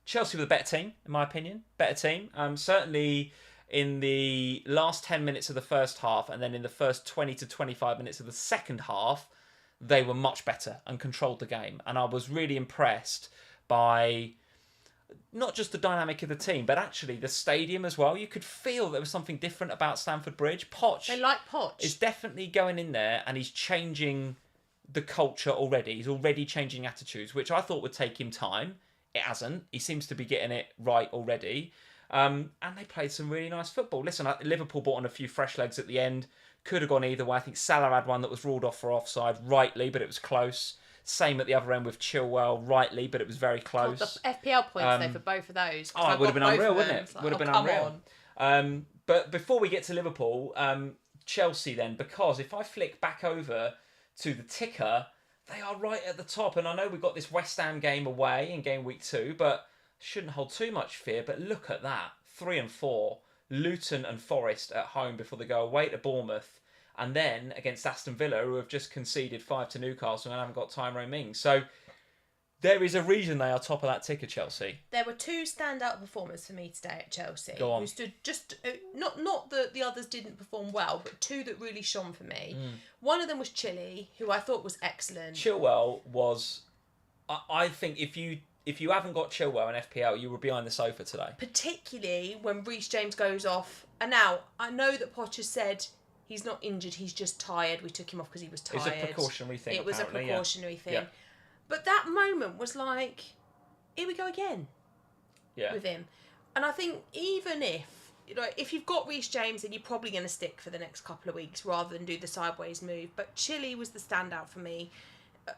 Chelsea were the better team, in my opinion. Better team. Certainly in the last 10 minutes of the first half and then in the first 20 to 25 minutes of the second half, they were much better and controlled the game. And I was really impressed by not just the dynamic of the team, but actually the stadium as well. You could feel there was something different about Stamford Bridge. Poch. They like Poch. Is definitely going in there and he's changing the culture already. He's already changing attitudes, which I thought would take him time. It hasn't. He seems to be getting it right already. And they played some really nice football. Listen, Liverpool brought on a few fresh legs at the end. Could have gone either way. I think Salah had one that was ruled off for offside, rightly, but it was close. Same at the other end with Chilwell, rightly, but it was very close. The FPL points though for both of those. Oh, it would have been unreal, wouldn't it? Like, would have been unreal. But before we get to Liverpool, Chelsea then, because if I flick back over to the ticker, they are right at the top. And I know we've got this West Ham game away in game week 2, but shouldn't hold too much fear. But look at that. 3 and 4. Luton and Forest at home before they go away to Bournemouth. And then against Aston Villa, who have just conceded 5 to Newcastle and haven't got Tyrone Mings. So there is a reason they are top of that ticker, Chelsea. There were 2 standout performers for me today at Chelsea. Go on. Who stood just... Not that the others didn't perform well, but 2 that really shone for me. One of them was Chile, who I thought was excellent. Chilwell was... I think if you haven't got Chilwell in FPL, you were behind the sofa today. Particularly when Reece James goes off. And now, I know that Poch said he's not injured, he's just tired. We took him off because he was tired. It was a precautionary thing, It was a precautionary thing. Yeah. But that moment was like, here we go again with him. And I think even if you've got Reece James, then you're probably going to stick for the next couple of weeks rather than do the sideways move. But Chile was the standout for me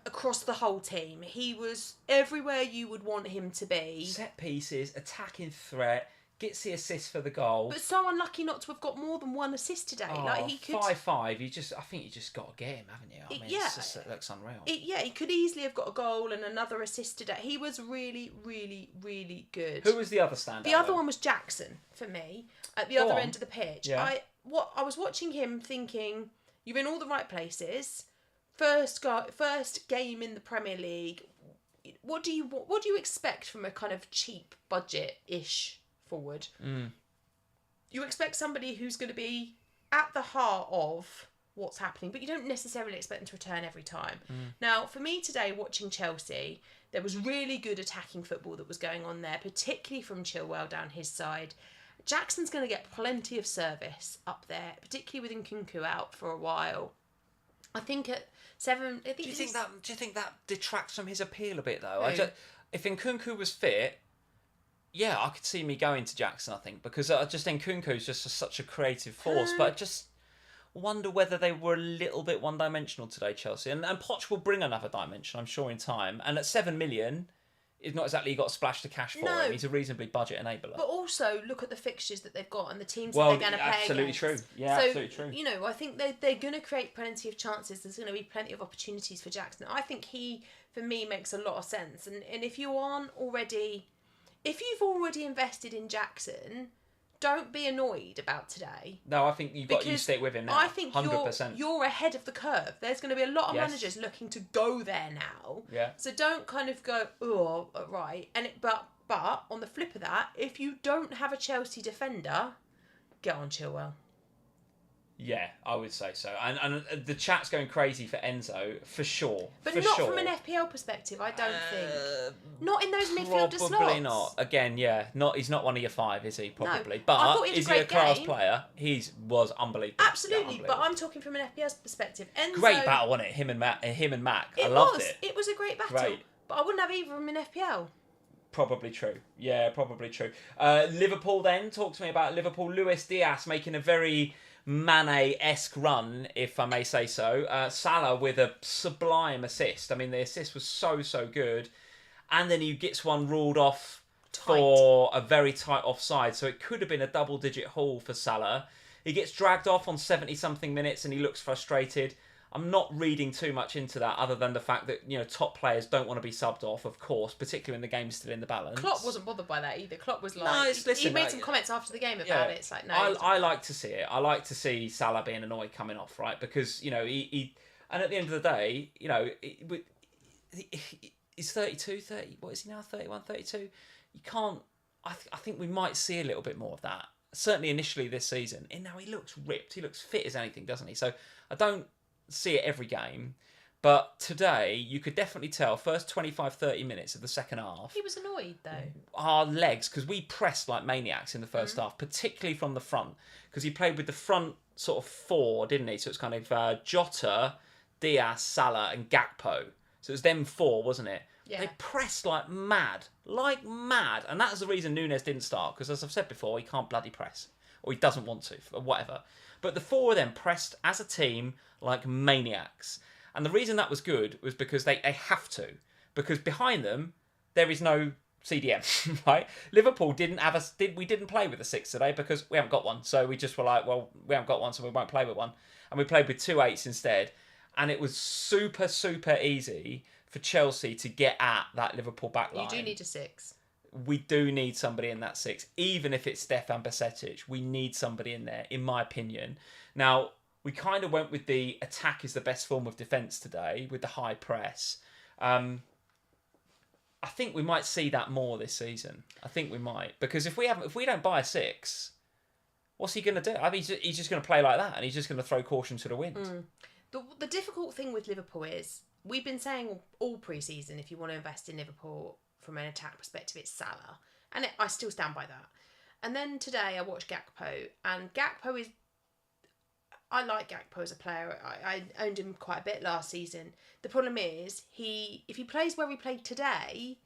across the whole team. He was everywhere you would want him to be. Set pieces, attacking threat, gets the assist for the goal. But so unlucky not to have got more than 1 assist today. Like he could 5-5. I think you just got to get him, haven't you? I mean, it looks unreal. He could easily have got a goal and another assist today. He was really, really, really good. Who was the other standout? The other one was Jackson for me at the other end of the pitch. Yeah. I was watching him thinking, you're in all the right places. First game in the Premier League. What do you expect from a kind of cheap budget-ish forward? You expect somebody who's going to be at the heart of what's happening, but you don't necessarily expect them to return every time. Now, for me today, watching Chelsea, there was really good attacking football that was going on there, particularly from Chilwell down his side. Jackson's going to get plenty of service up there, particularly with Nkunku out for a while. I think at 7... Do you think that detracts from his appeal a bit, though? If Nkunku was fit... Yeah, I could see me going to Jackson, I think, because Nkunku's just such a creative force. But I just wonder whether they were a little bit one-dimensional today, Chelsea. And Poch will bring another dimension, I'm sure, in time. And at 7 million, it's not exactly you got to splash the cash for him. He's a reasonably budget enabler. But also, look at the fixtures that they've got and the teams that they're going to play absolutely against. True. Yeah, so, absolutely true. I think they're going to create plenty of chances. There's going to be plenty of opportunities for Jackson. I think he, for me, makes a lot of sense. And if you aren't already... If you've already invested in Jackson, don't be annoyed about today. No, I think you stick with him now. I think 100%. you're ahead of the curve. There's going to be a lot of managers looking to go there now. Yeah. So don't kind of go, oh, right. But on the flip of that, if you don't have a Chelsea defender, get on Chilwell. Yeah, I would say so. And the chat's going crazy for Enzo, for sure. But not from an FPL perspective, I don't think. Not in those midfielder slots. Probably not. Again, he's not one of your 5, is he? Probably. No, but is he a class player? He was unbelievable. Absolutely, but I'm talking from an FPL perspective. Enzo, great battle, wasn't it? Him and Mac. I loved it. It was a great battle. Great. But I wouldn't have either of them in FPL. Probably true. Yeah, probably true. Liverpool then. Talk to me about Liverpool. Luis Diaz making a very... Mane-esque run, if I may say so. Salah with a sublime assist. I mean, the assist was so good. And then he gets one ruled off for a very tight offside. So it could have been a double-digit haul for Salah. He gets dragged off on 70-something minutes and he looks frustrated. I'm not reading too much into that other than the fact that, top players don't want to be subbed off, of course, particularly when the game's still in the balance. Klopp wasn't bothered by that either. Klopp was like... he made some comments after the game about it. It's like, no... I like to see it. I like to see Salah being annoyed coming off, right? Because, he... And at the end of the day, he's 32, 30... What is he now? 31, 32? You can't... I think we might see a little bit more of that. Certainly initially this season. And now he looks ripped. He looks fit as anything, doesn't he? So I don't... see it every game, but today you could definitely tell first 25-30 minutes of the second half he was annoyed though. Our legs, because we pressed like maniacs in the first half, particularly from the front, because he played with the front sort of 4, didn't he? So it's kind of Jota, Diaz, Salah and Gakpo, so it was them 4, wasn't it? They pressed like mad, and that's the reason Núñez didn't start, because as I've said before, he can't bloody press, or he doesn't want to, or whatever. But the 4 of them pressed as a team like maniacs. And the reason that was good was because they have to. Because behind them, there is no CDM, right? Liverpool didn't play with a 6 today because we haven't got one. So we just were like, well, we haven't got one, so we won't play with one. And we played with 2 8s instead. And it was super, super easy for Chelsea to get at that Liverpool backline. You do need a 6. We do need somebody in that 6, even if it's Stefan Bajcetic. We need somebody in there, in my opinion. Now, we kind of went with the attack is the best form of defence today, with the high press. I think we might see that more this season. I think we might, because if we don't buy a 6, what's he going to do? I mean, he's just going to play like that, and he's just going to throw caution to the wind. The difficult thing with Liverpool is we've been saying all pre-season, if you want to invest in Liverpool from an attack perspective, it's Salah. And I still stand by that. And then today I watched Gakpo. And Gakpo is... I like Gakpo as a player. I owned him quite a bit last season. The problem is, if he plays where he played today,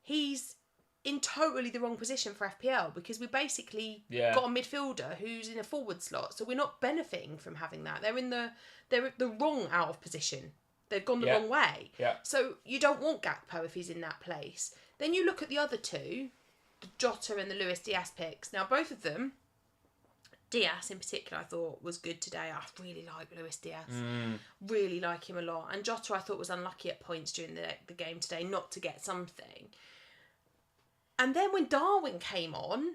he's in totally the wrong position for FPL, because we basically got a midfielder who's in a forward slot. So we're not benefiting from having that. They're the wrong out of position. They've gone the wrong way. Yeah. So you don't want Gakpo if he's in that place. Then you look at the other two, the Jota and the Luis Diaz picks. Now, both of them, Diaz in particular, I thought was good today. I really like Luis Diaz. Really like him a lot. And Jota, I thought, was unlucky at points during the game today not to get something. And then when Darwin came on,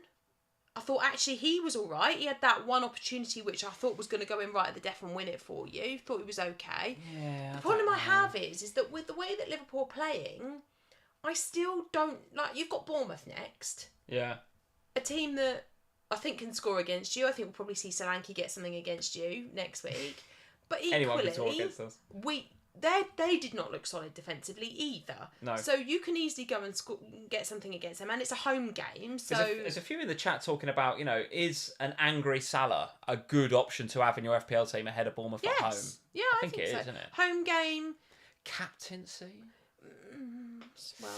I thought actually he was all right. He had that one opportunity which I thought was going to go in right at the death and win it for you. Thought he was okay. Yeah. The problem I have is that with the way that Liverpool are playing, I still don't like. You've got Bournemouth next. Yeah. A team that I think can score against you. I think we'll probably see Solanke get something against you next week. But equally, anyone can score against us. They did not look solid defensively either. No. So you can easily go and get something against them, and it's a home game. So there's a few in the chat talking about, is an angry Salah a good option to have in your FPL team ahead of Bournemouth at home? Yeah, I think it so. is, isn't it? Home game. Captaincy? Well,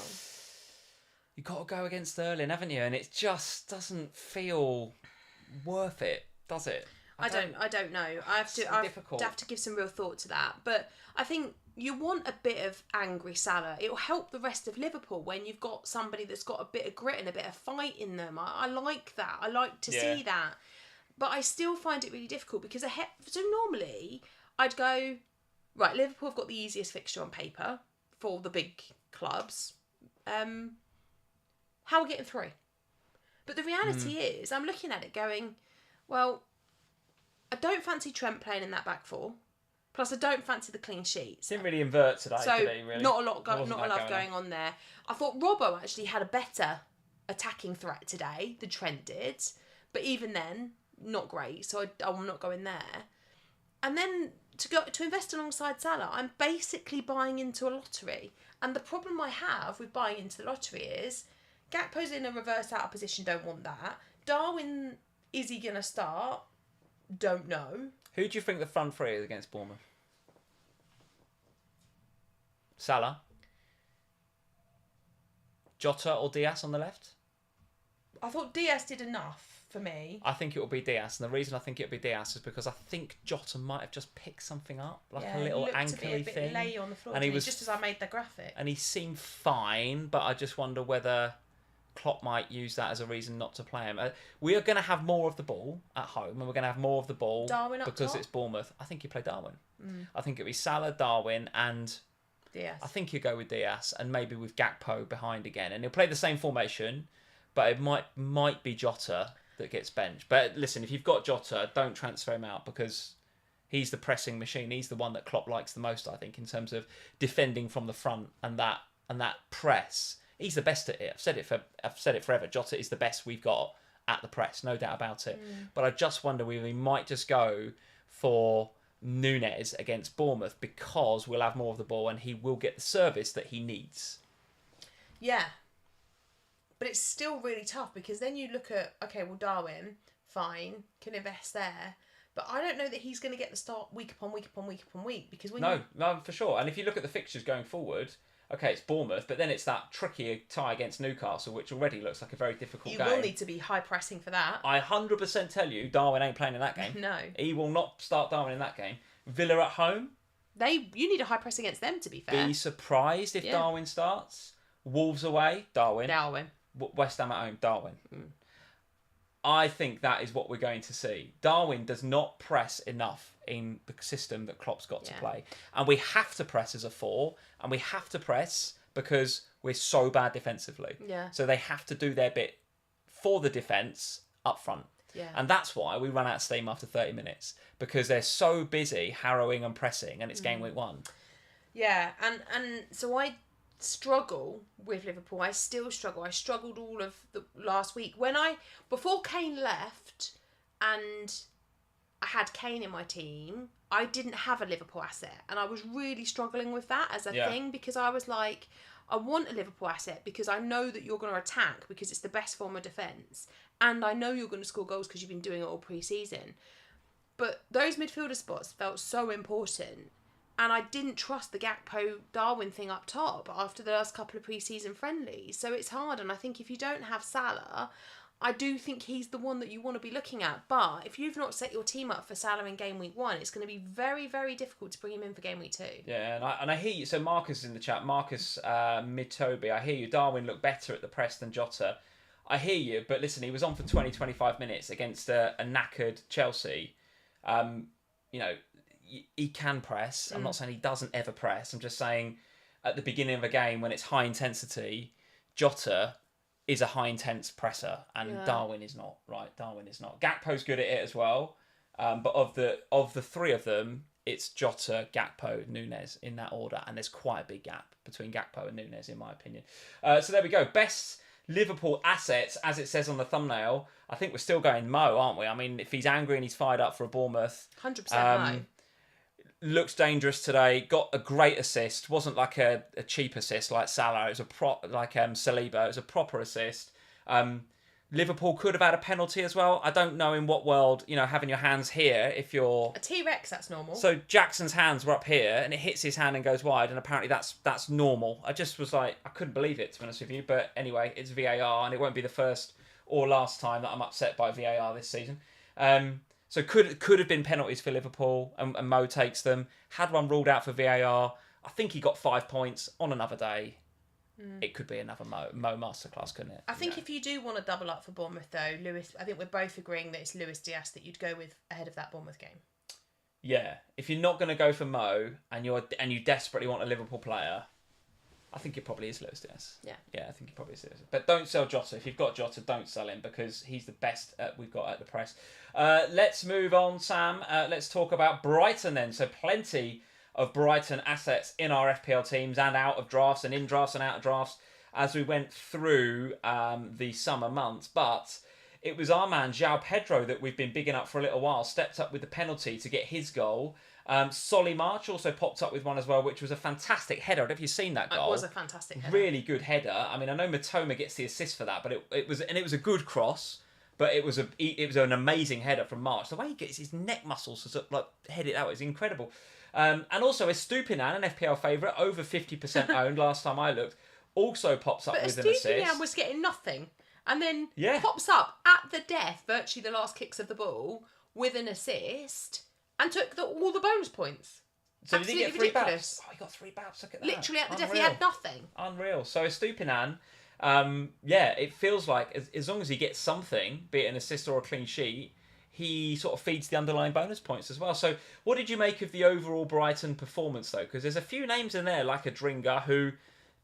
You've got to go against Sterling, haven't you? And it just doesn't feel worth it, does it? I don't know. I have to give some real thought to that. But I think you want a bit of angry Salah. It will help the rest of Liverpool when you've got somebody that's got a bit of grit and a bit of fight in them. I like that. I like to see that. But I still find it really difficult because so normally I'd go, right, Liverpool have got the easiest fixture on paper for the big clubs. How are we getting through? But the reality is, I'm looking at it going, well, I don't fancy Trent playing in that back 4. Plus, I don't fancy the clean sheets. Didn't really invert today, did he, really? Not a lot going on there. I thought Robbo actually had a better attacking threat today than Trent did. But even then, not great. So I'm not going there. And then to invest alongside Salah, I'm basically buying into a lottery. And the problem I have with buying into the lottery is Gakpo's in a reverse out of position, don't want that. Darwin, is he going to start? Don't know. Who do you think the front three is against Bournemouth? Salah? Jota or Diaz on the left? I thought Diaz did enough for me. I think it will be Diaz, and the reason I think it will be Diaz is because I think Jota might have just picked something up, like a little ankly thing. Lay on the floor, and he was just as I made the graphic. And he seemed fine, but I just wonder whether Klopp might use that as a reason not to play him. We are going to have more of the ball at home, and we're going to have more of the ball Darwin up because top? it's Bournemouth. I think you play Darwin. I think it'll be Salah, Darwin, and Diaz. I think you go with Diaz, and maybe with Gakpo behind again, and he'll play the same formation, but it might be Jota that gets benched. But listen, if you've got Jota, don't transfer him out because he's the pressing machine. He's the one that Klopp likes the most, I think, in terms of defending from the front and that press. He's the best at it. I've said it forever. Jota is the best we've got at the press, no doubt about it. But I just wonder whether we might just go for Núñez against Bournemouth because we'll have more of the ball and he will get the service that he needs. Yeah. But it's still really tough because then you look at, okay, well, Darwin, fine, can invest there. But I don't know that he's going to get the start week upon week upon week upon week. Because no, for sure. And if you look at the fixtures going forward, okay, it's Bournemouth, but then it's that tricky tie against Newcastle, which already looks like a very difficult game. You will need to be high pressing for that. I 100% tell you, Darwin ain't playing in that game. No. He will not start Darwin in that game. Villa at home, You need a high press against them, to be fair. Be surprised if Darwin starts. Wolves away, Darwin. West Ham at home, Darwin. I think that is what we're going to see. Darwin does not press enough in the system that Klopp's got to play. And we have to press as a 4, and we have to press because we're so bad defensively. Yeah. So they have to do their bit for the defence up front. Yeah. And that's why we run out of steam after 30 minutes, because they're so busy harrowing and pressing, and it's game week 1. Yeah, and so I struggle with Liverpool. I still struggle. I struggled all of the last week before Kane left, and I had Kane in my team. I didn't have a Liverpool asset, and I was really struggling with that as a thing, because I was like, I want a Liverpool asset because I know that you're going to attack because it's the best form of defence, and I know you're going to score goals because you've been doing it all pre-season. But those midfielder spots felt so important. And I didn't trust the Gakpo-Darwin thing up top after the last couple of pre-season friendlies. So it's hard. And I think if you don't have Salah, I do think he's the one that you want to be looking at. But if you've not set your team up for Salah in game week 1, it's going to be very, very difficult to bring him in for game week 2. Yeah, and I hear you. So Marcus is in the chat. Marcus Mid-Toby, I hear you. Darwin looked better at the press than Jota. I hear you. But listen, he was on for 20, 25 minutes against a knackered Chelsea. He can press. I'm not saying he doesn't ever press. I'm just saying at the beginning of a game when it's high intensity, Jota is a high intense presser, and Darwin is not. Right, Darwin is not. Gakpo's good at it as well, but of the 3 of them, it's Jota, Gakpo, Nunez in that order, and there's quite a big gap between Gakpo and Nunez in my opinion. So there we go. Best Liverpool assets, as it says on the thumbnail. I think we're still going Mo, aren't we? I mean, if he's angry and he's fired up for a Bournemouth, 100% Mo. Looks dangerous today. Got a great assist. Wasn't like a cheap assist like Salah. It was Saliba. It was a proper assist. Liverpool could have had a penalty as well. I don't know in what world, having your hands here if you're a T-Rex, that's normal. So Jackson's hands were up here and it hits his hand and goes wide, and apparently that's normal. I just was like, I couldn't believe it, to be honest with you. But anyway, it's VAR, and it won't be the first or last time that I'm upset by VAR this season. So could have been penalties for Liverpool, and Mo takes them. Had one ruled out for VAR. I think he got 5 points on another day. It could be another Mo masterclass, couldn't it? I think if you do want to double up for Bournemouth, though, Lewis, I think we're both agreeing that it's Luis Diaz that you'd go with ahead of that Bournemouth game. Yeah, if you're not going to go for Mo and you desperately want a Liverpool player, I think it probably is Luis Diaz. Yeah, I think it probably is. But don't sell Jota. If you've got Jota, don't sell him because he's the best we've got at the press. Let's move on, Sam. Let's talk about Brighton then. So plenty of Brighton assets in our FPL teams and out of drafts and in drafts and out of drafts as we went through the summer months. But it was our man, João Pedro, that we've been bigging up for a little while, stepped up with the penalty to get his goal. Solly March also popped up with one as well, which was a fantastic header. I don't know if you've seen that goal. It was a fantastic header. Really good header. I mean, I know Matoma gets the assist for that, but it was a good cross. But it was an amazing header from March. The way he gets his neck muscles to sort of, like head it out is incredible. And also Estupiñán, an FPL favourite, over 50% owned last time I looked, also pops up with an assist. But Estupiñán was getting nothing, and then pops up at the death, virtually the last kicks of the ball, with an assist, and took all the bonus points. So did he get 3 baps? Oh, he got 3 baps. Look at that. Literally at the death, he had nothing. Unreal. So Estupiñán, it feels like as long as he gets something, be it an assist or a clean sheet, he sort of feeds the underlying bonus points as well. So what did you make of the overall Brighton performance, though? Because there's a few names in there, like a Dringa, who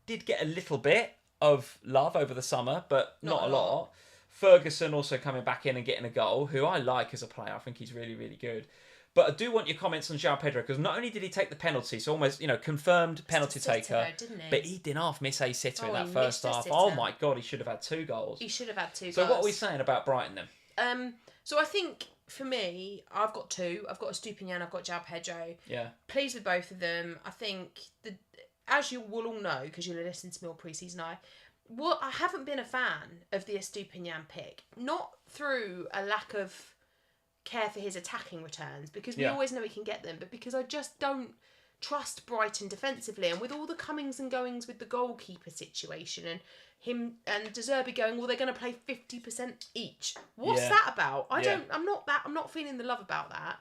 did get a little bit of love over the summer, but not a lot. Ferguson also coming back in and getting a goal, who I like as a player. I think he's really, really good. But I do want your comments on João Pedro, because not only did he take the penalty, so almost, confirmed penalty taker, but he didn't half miss a sitter in that first half. Oh my God, he should have had 2 goals. He should have had 2 goals. So what are we saying about Brighton then? So I think, for me, I've got 2. I've got Estupiñán, I've got João Pedro. Yeah. Pleased with both of them. I think, as you will all know, because you'll have listened to me all pre-season, I haven't been a fan of the Estupiñán pick. Not through a lack of care for his attacking returns, because we always know he can get them, but because I just don't trust Brighton defensively. And with all the comings and goings with the goalkeeper situation and him and De Zerbi going, well, they're going to play 50% each. What's that about? I'm not feeling the love about that.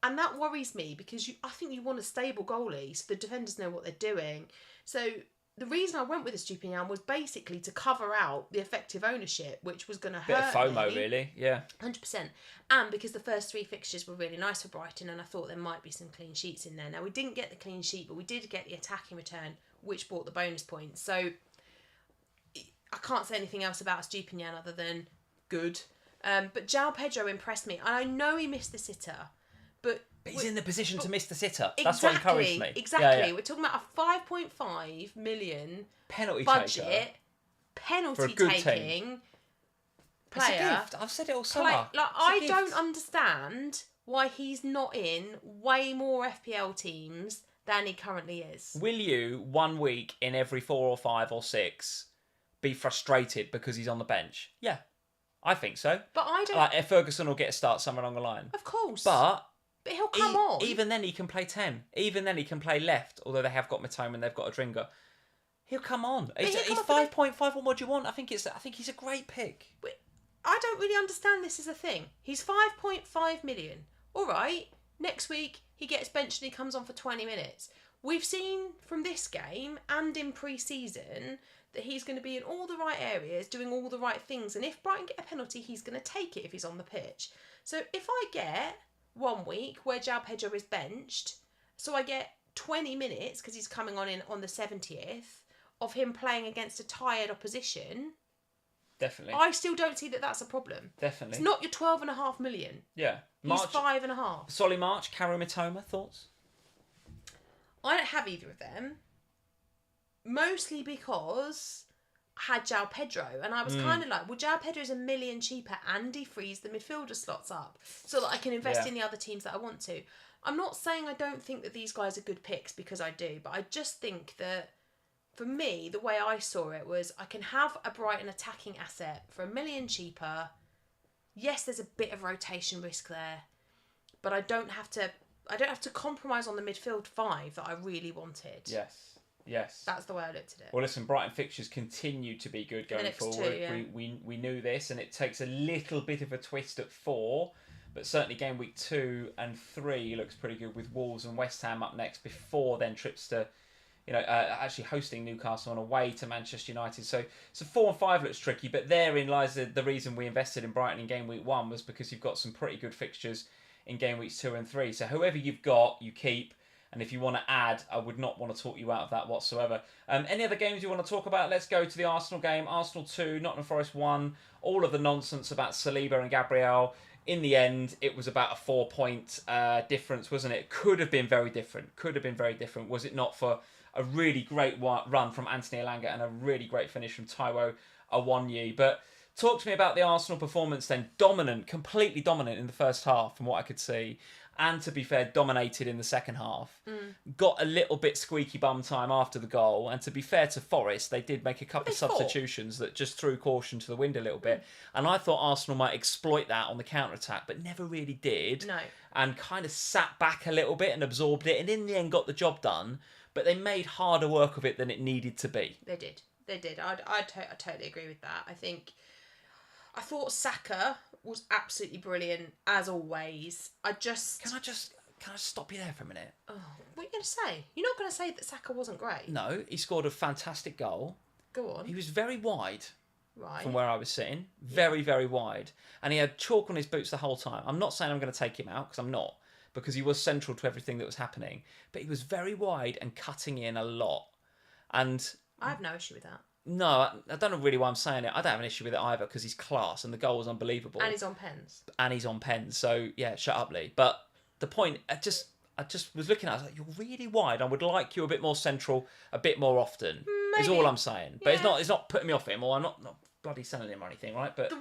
And that worries me because I think you want a stable goalie so the defenders know what they're doing. So the reason I went with Estupinian was basically to cover out the effective ownership, which was going to hurt Bit of FOMO, really, yeah. 100%. And because the first 3 fixtures were really nice for Brighton, and I thought there might be some clean sheets in there. Now, we didn't get the clean sheet, but we did get the attacking return, which brought the bonus points. So I can't say anything else about Estupinian other than good. But João Pedro impressed me. And I know he missed the sitter, but he's in the position to miss the sitter. Exactly, that's what encouraged me. Exactly. Yeah. We're talking about a 5.5 million penalty budget, taker. penalty taking player. It's a gift. I've said it all summer. I don't understand why he's not in way more FPL teams than he currently is. Will you, 1 week in every 4 or 5 or 6, be frustrated because he's on the bench? Yeah, I think so. But I don't... Like, Ferguson will get a start somewhere along the line. Of course. But he'll come on. Even then he can play 10. Even then he can play left, although they have got Mitoma and they've got a Drinker. He'll come on. He's 5.5. What do you want? I think he's a great pick. I don't really understand this as a thing. He's 5.5 million. All right. Next week he gets benched and he comes on for 20 minutes. We've seen from this game and in pre-season that he's going to be in all the right areas, doing all the right things. And if Brighton get a penalty, he's going to take it if he's on the pitch. So if I get 1 week where João Pedro is benched, so I get 20 minutes because he's coming on the 70th of him playing against a tired opposition. Definitely. I still don't see that that's a problem. Definitely. It's not your 12.5 million. Yeah. He's 5.5. Solly March, Karu Mitoma, thoughts? I don't have either of them. Mostly because I had João Pedro. And I was kind of like, well, João Pedro is $1 million cheaper and he frees the midfielder slots up so that I can invest in the other teams that I want to. I'm not saying I don't think that these guys are good picks because I do. But I just think that for me, the way I saw it was I can have a Brighton attacking asset for $1 million cheaper. Yes, there's a bit of rotation risk there, but I don't have to compromise on the midfield 5 that I really wanted. Yes. That's the way I looked at it. Well, listen, Brighton fixtures continue to be good going forward. 2, yeah. We knew this, and it takes a little bit of a twist at 4, but certainly game week 2 and 3 looks pretty good with Wolves and West Ham up next before then trips to actually hosting Newcastle and away to Manchester United. So 4 and 5 looks tricky, but therein lies the reason we invested in Brighton in game week 1 was because you've got some pretty good fixtures in game weeks 2 and 3. So whoever you've got, you keep. And if you want to add, I would not want to talk you out of that whatsoever. Any other games you want to talk about? Let's go to the Arsenal game. Arsenal 2, Nottingham Forest 1. All of the nonsense about Saliba and Gabriel. In the end, it was about a 4-point difference, wasn't it? Could have been very different. Was it not for a really great run from Anthony Elanga and a really great finish from Taiwo Awoniyi? But talk to me about the Arsenal performance then. Completely dominant in the first half from what I could see. And to be fair, dominated in the second half. Got a little bit squeaky bum time after the goal. And to be fair to Forest, they did make a couple of substitutions that just threw caution to the wind a little bit. And I thought Arsenal might exploit that on the counter-attack, but never really did. No. And kind of sat back a little bit and absorbed it. And in the end got the job done. But they made harder work of it than it needed to be. They did. I totally agree with that. I thought Saka was absolutely brilliant as always. Can I stop you there for a minute? Oh, what are you going to say? You're not going to say that Saka wasn't great? No, he scored a fantastic goal. Go on. He was very wide. Right. From where I was sitting. Very, very wide. And he had chalk on his boots the whole time. I'm not saying I'm going to take him out, because I'm not. Because he was central to everything that was happening. But he was very wide and cutting in a lot. And I have no issue with that. No, I don't know really why I'm saying it. I don't have an issue with it either because he's class and the goal was unbelievable. And he's on pens. So, yeah, shut up, Lee. But the point, I just was looking at it, I was like, you're really wide. I would like you a bit more central, a bit more often, is all I'm saying. But it's not putting me off him, or I'm not bloody selling him or anything, right? But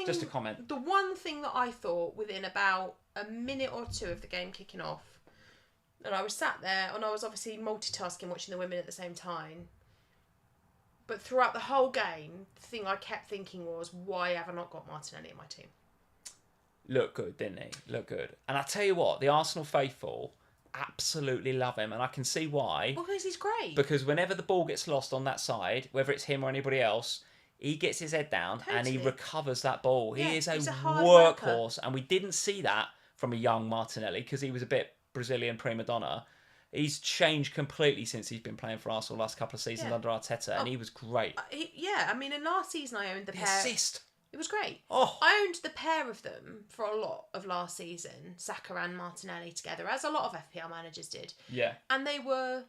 just a comment. The one thing that I thought within about a minute or 2 of the game kicking off, and I was sat there, and I was obviously multitasking, watching the women at the same time. But throughout the whole game, the thing I kept thinking was, why have I not got Martinelli in my team? Looked good, didn't he? Looked good. And I tell you what, the Arsenal faithful absolutely love him. And I can see why. Well, because he's great. Because whenever the ball gets lost on that side, whether it's him or anybody else, he gets his head down and he recovers that ball. Yeah, he is a hard workhorse. And we didn't see that from a young Martinelli because he was a bit Brazilian prima donna. He's changed completely since he's been playing for Arsenal the last couple of seasons under Arteta, and he was great. I mean, in last season I owned the pair. Assist. It was great. Oh. I owned the pair of them for a lot of last season, Saka and Martinelli together, as a lot of FPL managers did. Yeah. And they were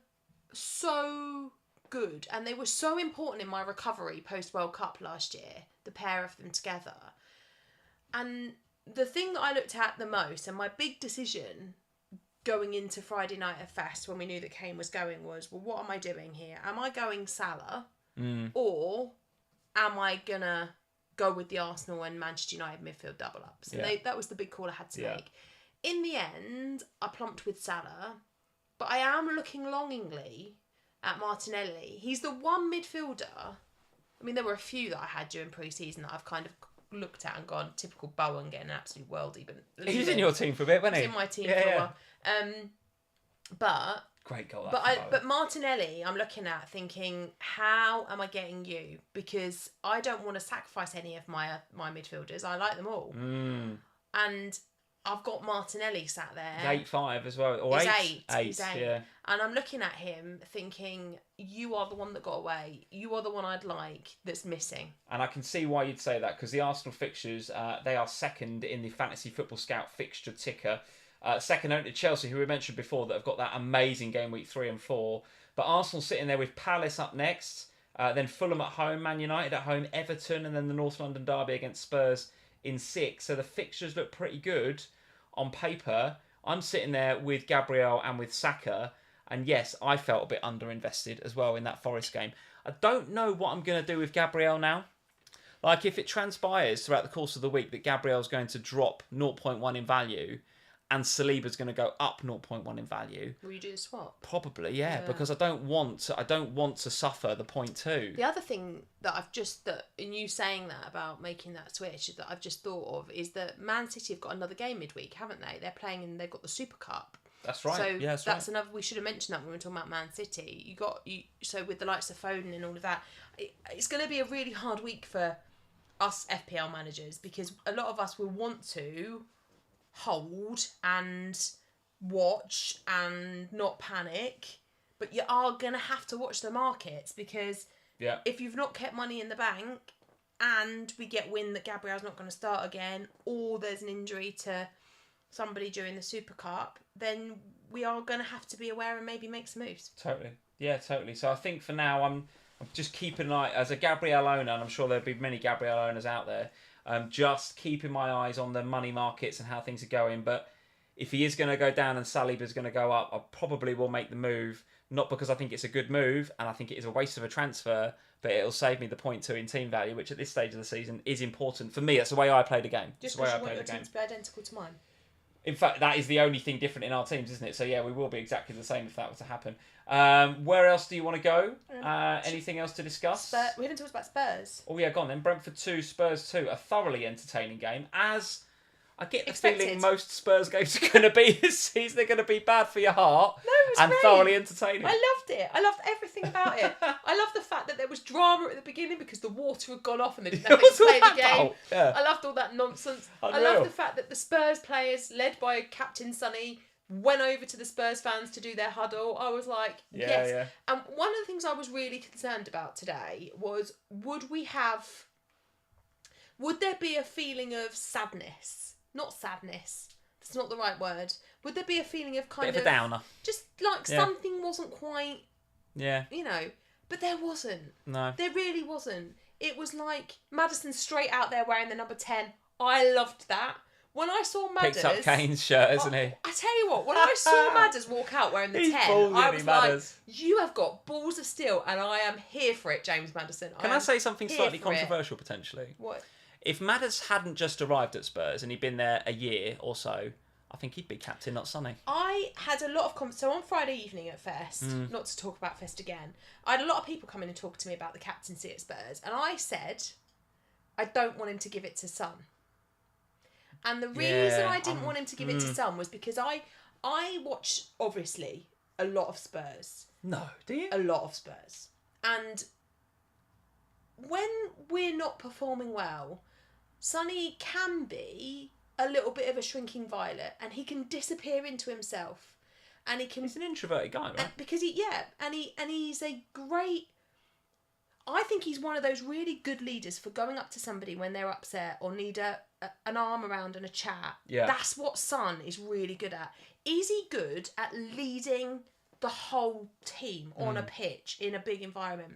so good, and they were so important in my recovery post-World Cup last year, the pair of them together. And the thing that I looked at the most, and my big decision going into Friday night at Fest when we knew that Kane was going was, well, what am I doing here? Am I going Salah? Or am I going to go with the Arsenal and Manchester United midfield double ups? And that was the big call I had to make. In the end, I plumped with Salah, but I am looking longingly at Martinelli. He's the one midfielder. I mean, there were a few that I had during pre-season that I've kind of looked at and gone, typical Bowen getting an absolute worldie. But he was in your team for a bit, wasn't he? He was in my team for a while. But great goal. But Martinelli, I'm looking at thinking, how am I getting you? Because I don't want to sacrifice any of my midfielders. I like them all, and I've got Martinelli sat there. 8-5 as well, or He's 8. He's 8. Yeah. And I'm looking at him thinking, you are the one that got away. You are the one I'd like that's missing. And I can see why you'd say that, because the Arsenal fixtures, they are second in the Fantasy Football Scout fixture ticker. Second only to Chelsea, who we mentioned before, that have got that amazing game week 3 and 4. But Arsenal sitting there with Palace up next, then Fulham at home, Man United at home, Everton, and then the North London derby against Spurs in 6. So the fixtures look pretty good on paper. I'm sitting there with Gabriel and with Saka, and yes, I felt a bit underinvested as well in that Forest game. I don't know what I'm going to do with Gabriel now. Like, if it transpires throughout the course of the week that Gabriel's going to drop 0.1 in value and Saliba's going to go up 0.1 in value, will you do the swap? Probably, yeah, because I don't want to suffer the 0.2. The other thing that in you saying that about making that switch that I've just thought of is that Man City have got another game midweek, haven't they? They're playing and they've got the Super Cup. That's right. So yeah, that's another. We should have mentioned that when we were talking about Man City. So with the likes of Foden and all of that, it's going to be a really hard week for us FPL managers, because a lot of us will want to hold and watch and not panic, but you are going to have to watch the markets, because if you've not kept money in the bank and we get wind that Gabriel's not going to start again, or there's an injury to somebody during the Super Cup, then we are going to have to be aware and maybe make some moves. Totally. Yeah, totally. So I think for now I'm just keeping an eye, as a Gabriel owner, and I'm sure there'll be many Gabriel owners out there, just keeping my eyes on the money markets and how things are going. But if he is going to go down and Saliba's going to go up, I probably will make the move, not because I think it's a good move and I think it is a waste of a transfer, but it'll save me the 0.2 in team value, which at this stage of the season is important for me. That's the way I play the game. Just because you want your team to be identical to mine. In fact, that is the only thing different in our teams, isn't it? So yeah, we will be exactly the same if that were to happen. Where else do you want to go? Anything else to discuss? We haven't talked about Spurs. Oh yeah, go on then. Brentford 2, Spurs 2. A thoroughly entertaining game. As I get the Expected. feeling most Spurs games are going to be this season. They're going to be bad for your heart. No, it was and great. Thoroughly entertaining. I loved it. I loved everything about it. I loved the fact that there was drama at the beginning because the water had gone off and they didn't have to play the game. Yeah. I loved all that nonsense. Unreal. I loved the fact that the Spurs players, led by Captain Sonny, went over to the Spurs fans to do their huddle. I was like, yes. Yeah. And one of the things I was really concerned about today was, would there be a feeling of sadness? Not sadness. That's not the right word. Would there be a feeling of kind Bit of a downer. Just like something wasn't quite... Yeah. But there wasn't. No. There really wasn't. It was like Maddison straight out there wearing the number 10. I loved that. When I saw Madders... Picked up Kane's shirt, isn't he? I tell you what, when I saw Madders walk out wearing the 10, I was like, you have got balls of steel and I am here for it, James Maddison. Can I say something slightly controversial, potentially? What? If Madders hadn't just arrived at Spurs and he'd been there a year or so, I think he'd be captain, not Sonny. I had a lot of so on Friday evening at Fest, not to talk about Fest again, I had a lot of people come in and talk to me about the captaincy at Spurs, and I said, I don't want him to give it to Son. And the reason I didn't want him to give it to Son was because I watch, obviously, a lot of Spurs. No, do you? A lot of Spurs. And when we're not performing well, Sonny can be a little bit of a shrinking violet, and he can disappear into himself, and he can. He's an introverted guy, right? Because he's a great. I think he's one of those really good leaders for going up to somebody when they're upset or need an arm around and a chat. Yeah. That's what Son is really good at. Is he good at leading the whole team on a pitch in a big environment?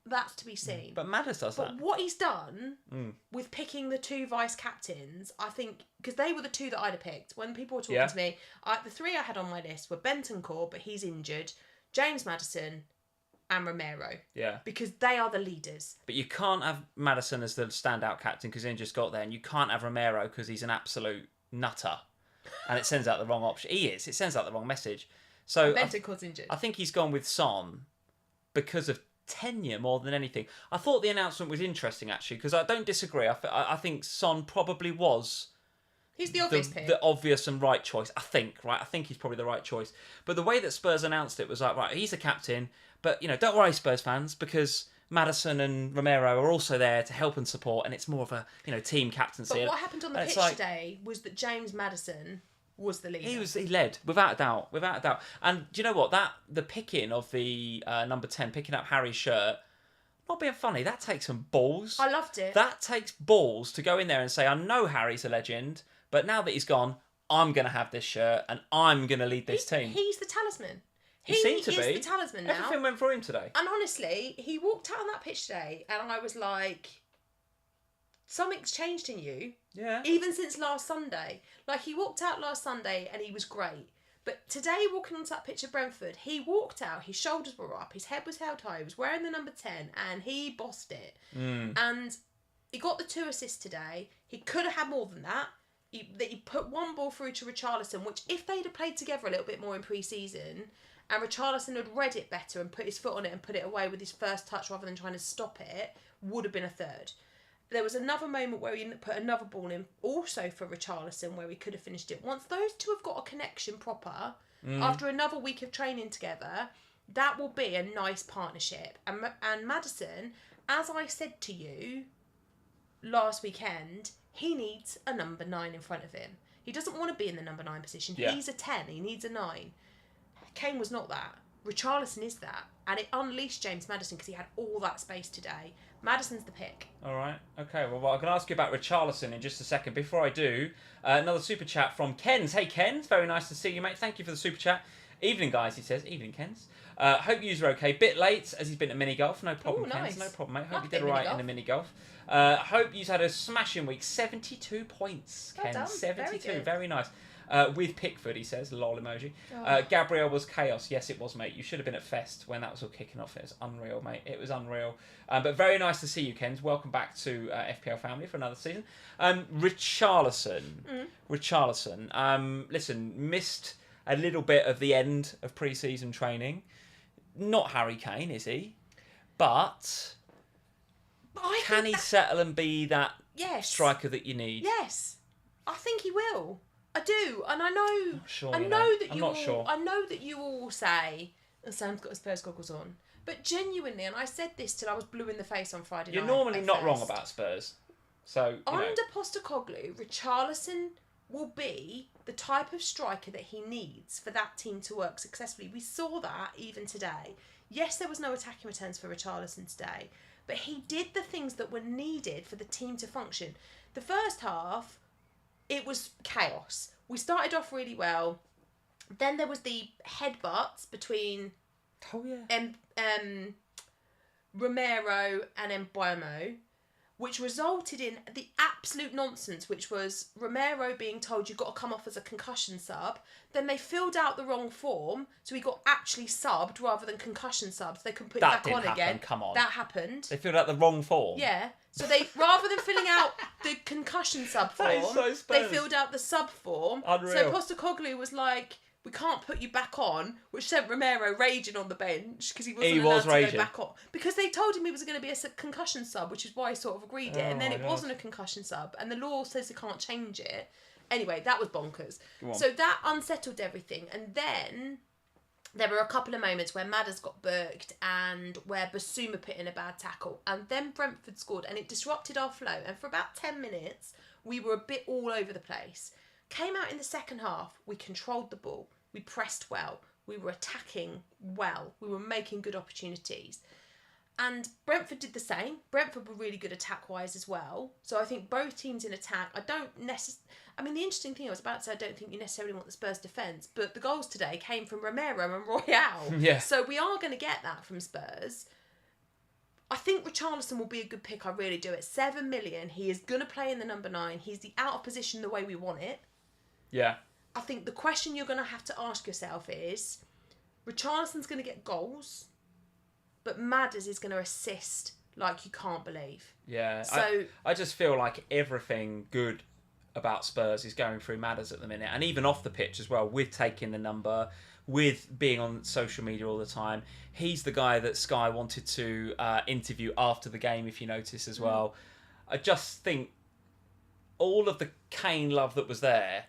That's to be seen. But Madders does that. But what he's done with picking the 2 vice captains, I think, because they were the 2 that I'd have picked. When people were talking to me, the 3 I had on my list were Bentancur, but he's injured, James Maddison, and Romero. Yeah. Because they are the leaders. But you can't have Maddison as the standout captain because he just got there, and you can't have Romero because he's an absolute nutter. And it sends out the wrong option. He is. It sends out the wrong message. So Bentancur's injured. I think he's gone with Son because of tenure more than anything. I thought the announcement was interesting, actually, because I don't disagree. I think Son probably was... He's the obvious pick. The obvious and right choice, I think, right? I think he's probably the right choice. But the way that Spurs announced it was like, right, he's the captain, but, don't worry, Spurs fans, because Maddison and Romero are also there to help and support, and it's more of a, team captaincy. But what happened on the pitch today was that James Maddison was the leader. He led, without a doubt. And do you know what? The picking of the number 10, picking up Harry's shirt, not being funny, that takes some balls. I loved it. That takes balls to go in there and say, I know Harry's a legend, but now that he's gone, I'm going to have this shirt and I'm going to lead this team. He's the talisman. He seemed to be. He's the talisman now. Everything went for him today. And honestly, he walked out on that pitch today and I was like, something's changed in you. Yeah. Even since last Sunday. Like, he walked out last Sunday and he was great. But today, walking onto that pitch at Brentford, he walked out, his shoulders were up, his head was held high, he was wearing the number 10 and he bossed it. And he got the 2 assists today. He could have had more than that. He put 1 ball through to Richarlison, which if they'd have played together a little bit more in pre-season and Richarlison had read it better and put his foot on it and put it away with his first touch rather than trying to stop it, would have been a 3rd. There was another moment where he put another ball in, also for Richarlison, where he could have finished it. Once those 2 have got a connection proper, after another week of training together, that will be a nice partnership. And Maddison, as I said to you last weekend, he needs a number 9 in front of him. He doesn't want to be in the number 9 position. Yeah. He's a 10. He needs a 9. Kane was not that. Richarlison is that. And it unleashed James Maddison because he had all that space today. Maddison's the pick. All right. Okay. Well, I'm going to ask you about Richarlison in just a second. Before I do, another super chat from Kens. Hey, Kens. Very nice to see you, mate. Thank you for the super chat. Evening, guys, he says. Evening, Kens. Hope yous are okay. Bit late, as he's been at mini golf. No problem, Ooh, nice. Kens. No problem, mate. Hope you did all right in the mini golf. Hope yous had a smashing week. 72 points, Kens. Well done. 72. Very nice. With Pickford, he says, lol emoji. Gabriel was chaos. Yes, it was, mate. You should have been at Fest when that was all kicking off. It was unreal, mate. It was unreal. But very nice to see you, Kens. Welcome back to FPL Family for another season. Richarlison. Listen, missed a little bit of the end of pre-season training. Not Harry Kane, is he? But can he settle and be that striker that you need? Yes, I think he will. I do, and I know. Sure, I know that you. I know that you all say, "Sam's got his Spurs goggles on," but genuinely, and I said this till I was blue in the face on Friday night. You're normally not wrong about Spurs, so under Postecoglou, Richarlison will be the type of striker that he needs for that team to work successfully. We saw that even today. Yes, there was no attacking returns for Richarlison today, but he did the things that were needed for the team to function. The first half, it was chaos. We started off really well. Then there was the headbutts between Romero and Mbeumo, which resulted in the absolute nonsense, which was Romero being told you've got to come off as a concussion sub. Then they filled out the wrong form, so he got actually subbed rather than concussion subs. They couldn't put it back on again. Come on. That happened. They filled out the wrong form. Yeah. So they, rather than filling out the concussion sub form, they filled out the sub form. Unreal. So Postecoglou was like, we can't put you back on, which sent Romero raging on the bench because he wasn't allowed to go back on. Because they told him he was going to be a concussion sub, which is why he sort of agreed it. And then it wasn't a concussion sub. And the law says they can't change it. Anyway, that was bonkers. So that unsettled everything. And then there were a couple of moments where Madders got booked and where Basuma put in a bad tackle, and then Brentford scored, and it disrupted our flow. And for about 10 minutes, we were a bit all over the place. Came out in the second half, we controlled the ball, we pressed well, we were attacking well, we were making good opportunities. And Brentford did the same. Brentford were really good attack-wise as well. So I think both teams in attack, the interesting thing I was about to say, I don't think you necessarily want the Spurs defence, but the goals today came from Romero and Royale. Yeah. So we are going to get that from Spurs. I think Richarlison will be a good pick, I really do. At 7 million, he is going to play in the number 9. He's the out of position the way we want it. Yeah. I think the question you're going to have to ask yourself is, Richarlison's going to get goals, but Madders is going to assist like you can't believe. Yeah. So I just feel like everything good about Spurs is going through Madders at the minute, and even off the pitch as well, with taking the number, with being on social media all the time. He's the guy that Sky wanted to interview after the game, if you notice as well. I just think all of the Kane love that was there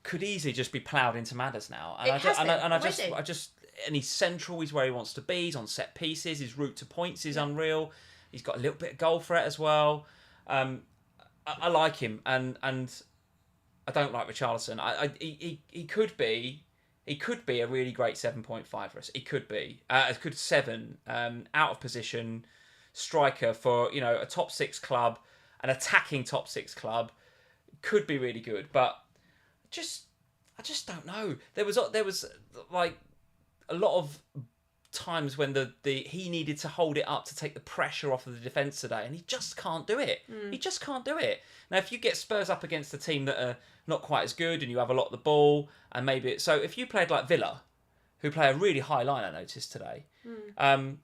could easily just be ploughed into Madders now. And he's central. He's where he wants to be. He's on set pieces. His route to points is unreal. He's got a little bit of goal threat as well. I like him, and I don't like Richarlison. He could be a really great 7.5 for us. He could be. It could 7 out of position striker for a top 6 club, an attacking top 6 club. Could be really good, but I just don't know. There was like a lot of times when he needed to hold it up to take the pressure off of the defence today, and he just can't do it. He just can't do it. Now, if you get Spurs up against a team that are not quite as good and you have a lot of the ball, and so if you played like Villa, who play a really high line, I noticed today,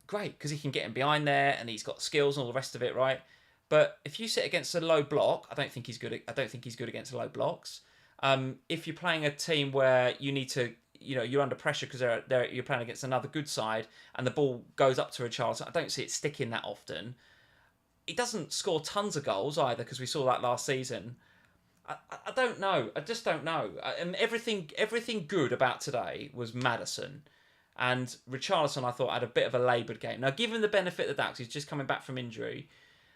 great, because he can get him behind there and he's got skills and all the rest of it, right? But if you sit against a low block, I don't think he's good against low blocks. If you're playing a team where you need to, you're under pressure because you're playing against another good side and the ball goes up to Richarlison, I don't see it sticking that often. He doesn't score tons of goals either, because we saw that last season. I don't know. I just don't know. And everything good about today was Maddison. And Richarlison, I thought, had a bit of a laboured game. Now, give him the benefit of that, because he's just coming back from injury.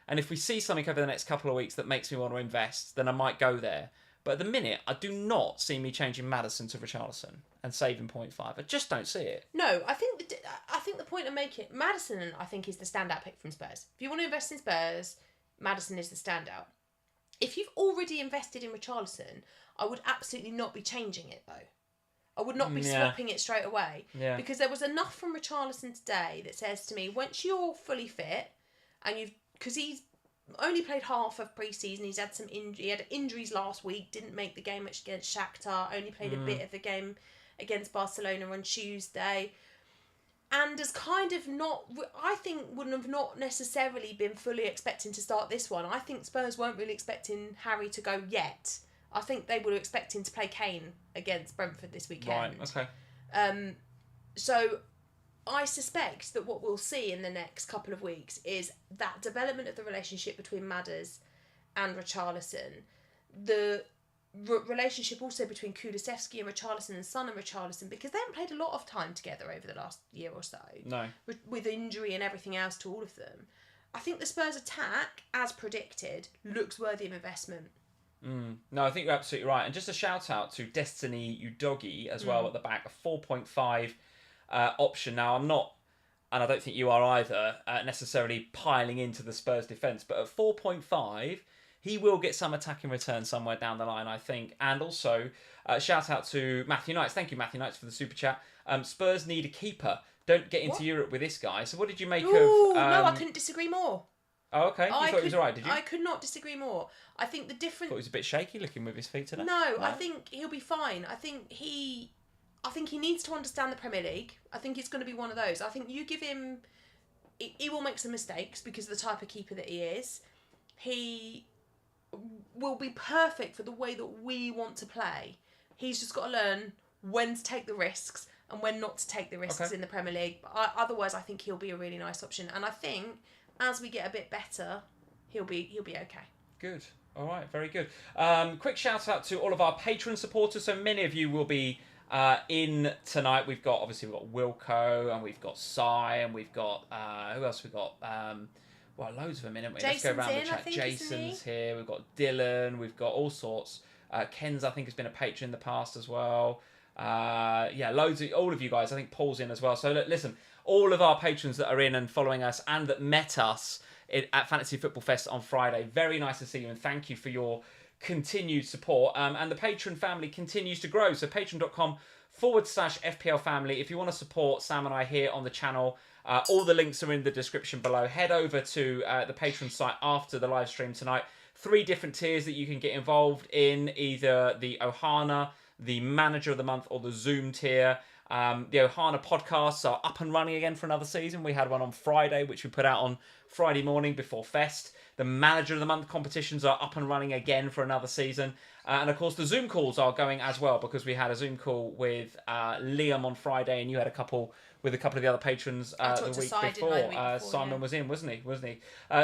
And if we see something over the next couple of weeks that makes me want to invest, then I might go there. But at the minute, I do not see me changing Maddison to Richarlison and saving 0.5. I just don't see it. No, I think the point I'm making, Maddison, I think, is the standout pick from Spurs. If you want to invest in Spurs, Maddison is the standout. If you've already invested in Richarlison, I would absolutely not be changing it, though. I would not be swapping it straight away. Yeah. Because there was enough from Richarlison today that says to me, once you're fully fit, and because he's only played half of pre-season, he had injuries last week, didn't make the game against Shakhtar, only played a bit of the game against Barcelona on Tuesday, and has kind of wouldn't have not necessarily been fully expecting to start this one. I think Spurs weren't really expecting Harry to go yet. I think they were expecting to play Kane against Brentford this weekend. Right, okay. So I suspect that what we'll see in the next couple of weeks is that development of the relationship between Madders and Richarlison. The relationship also between Kulusevski and Richarlison, and Son and Richarlison, because they haven't played a lot of time together over the last year or so. No. With injury and everything else to all of them. I think the Spurs attack, as predicted, looks worthy of investment. No, I think you're absolutely right. And just a shout out to Destiny Udogi as well at the back, a 4.5 option. Now, I'm not, and I don't think you are either, necessarily piling into the Spurs defence, but at 4.5, he will get some attacking return somewhere down the line, I think. And also, shout out to Matthew Knights. Thank you, Matthew Knights, for the super chat. Spurs need a keeper. Don't get into Europe with this guy. So what did you make of... No, I couldn't disagree more. Oh, okay. You thought he was all right, did you? I could not disagree more. I think the difference... I thought he was a bit shaky looking with his feet today. No, I think he'll be fine. I think he needs to understand the Premier League. I think it's going to be one of those. I think you give him... He will make some mistakes because of the type of keeper that he is. He will be perfect for the way that we want to play. He's just got to learn when to take the risks and when not to take the risks in the Premier League. But otherwise, I think he'll be a really nice option. And I think as we get a bit better, he'll be okay. Good. All right. Very good. Quick shout out to all of our Patreon supporters. So many of you will be In tonight, we've got Wilco, and we've got Sai, and we've got who else? We've got loads of them in, haven't we? Let's go around the chat. Jason's here. We've got Dylan. We've got all sorts. Ken's, I think, has been a patron in the past as well. Loads of all of you guys. I think Paul's in as well. So listen, all of our patrons that are in and following us and that met us at Fantasy Football Fest on Friday. Very nice to see you, and thank you for your continued support. And the patron family continues to grow. So patreon.com/FPL Family. If you want to support Sam and I here on the channel, all the links are in the description below. Head over to the Patreon site after the live stream tonight. 3 different tiers that you can get involved in, either the Ohana, the Manager of the Month, or the Zoom tier. The Ohana podcasts are up and running again for another season. We had one on Friday, which we put out on Friday morning before Fest. The Manager of the Month competitions are up and running again for another season. And of course, the Zoom calls are going as well, because we had a Zoom call with Liam on Friday, and you had a couple with a couple of the other patrons the week before. Simon was in, wasn't he?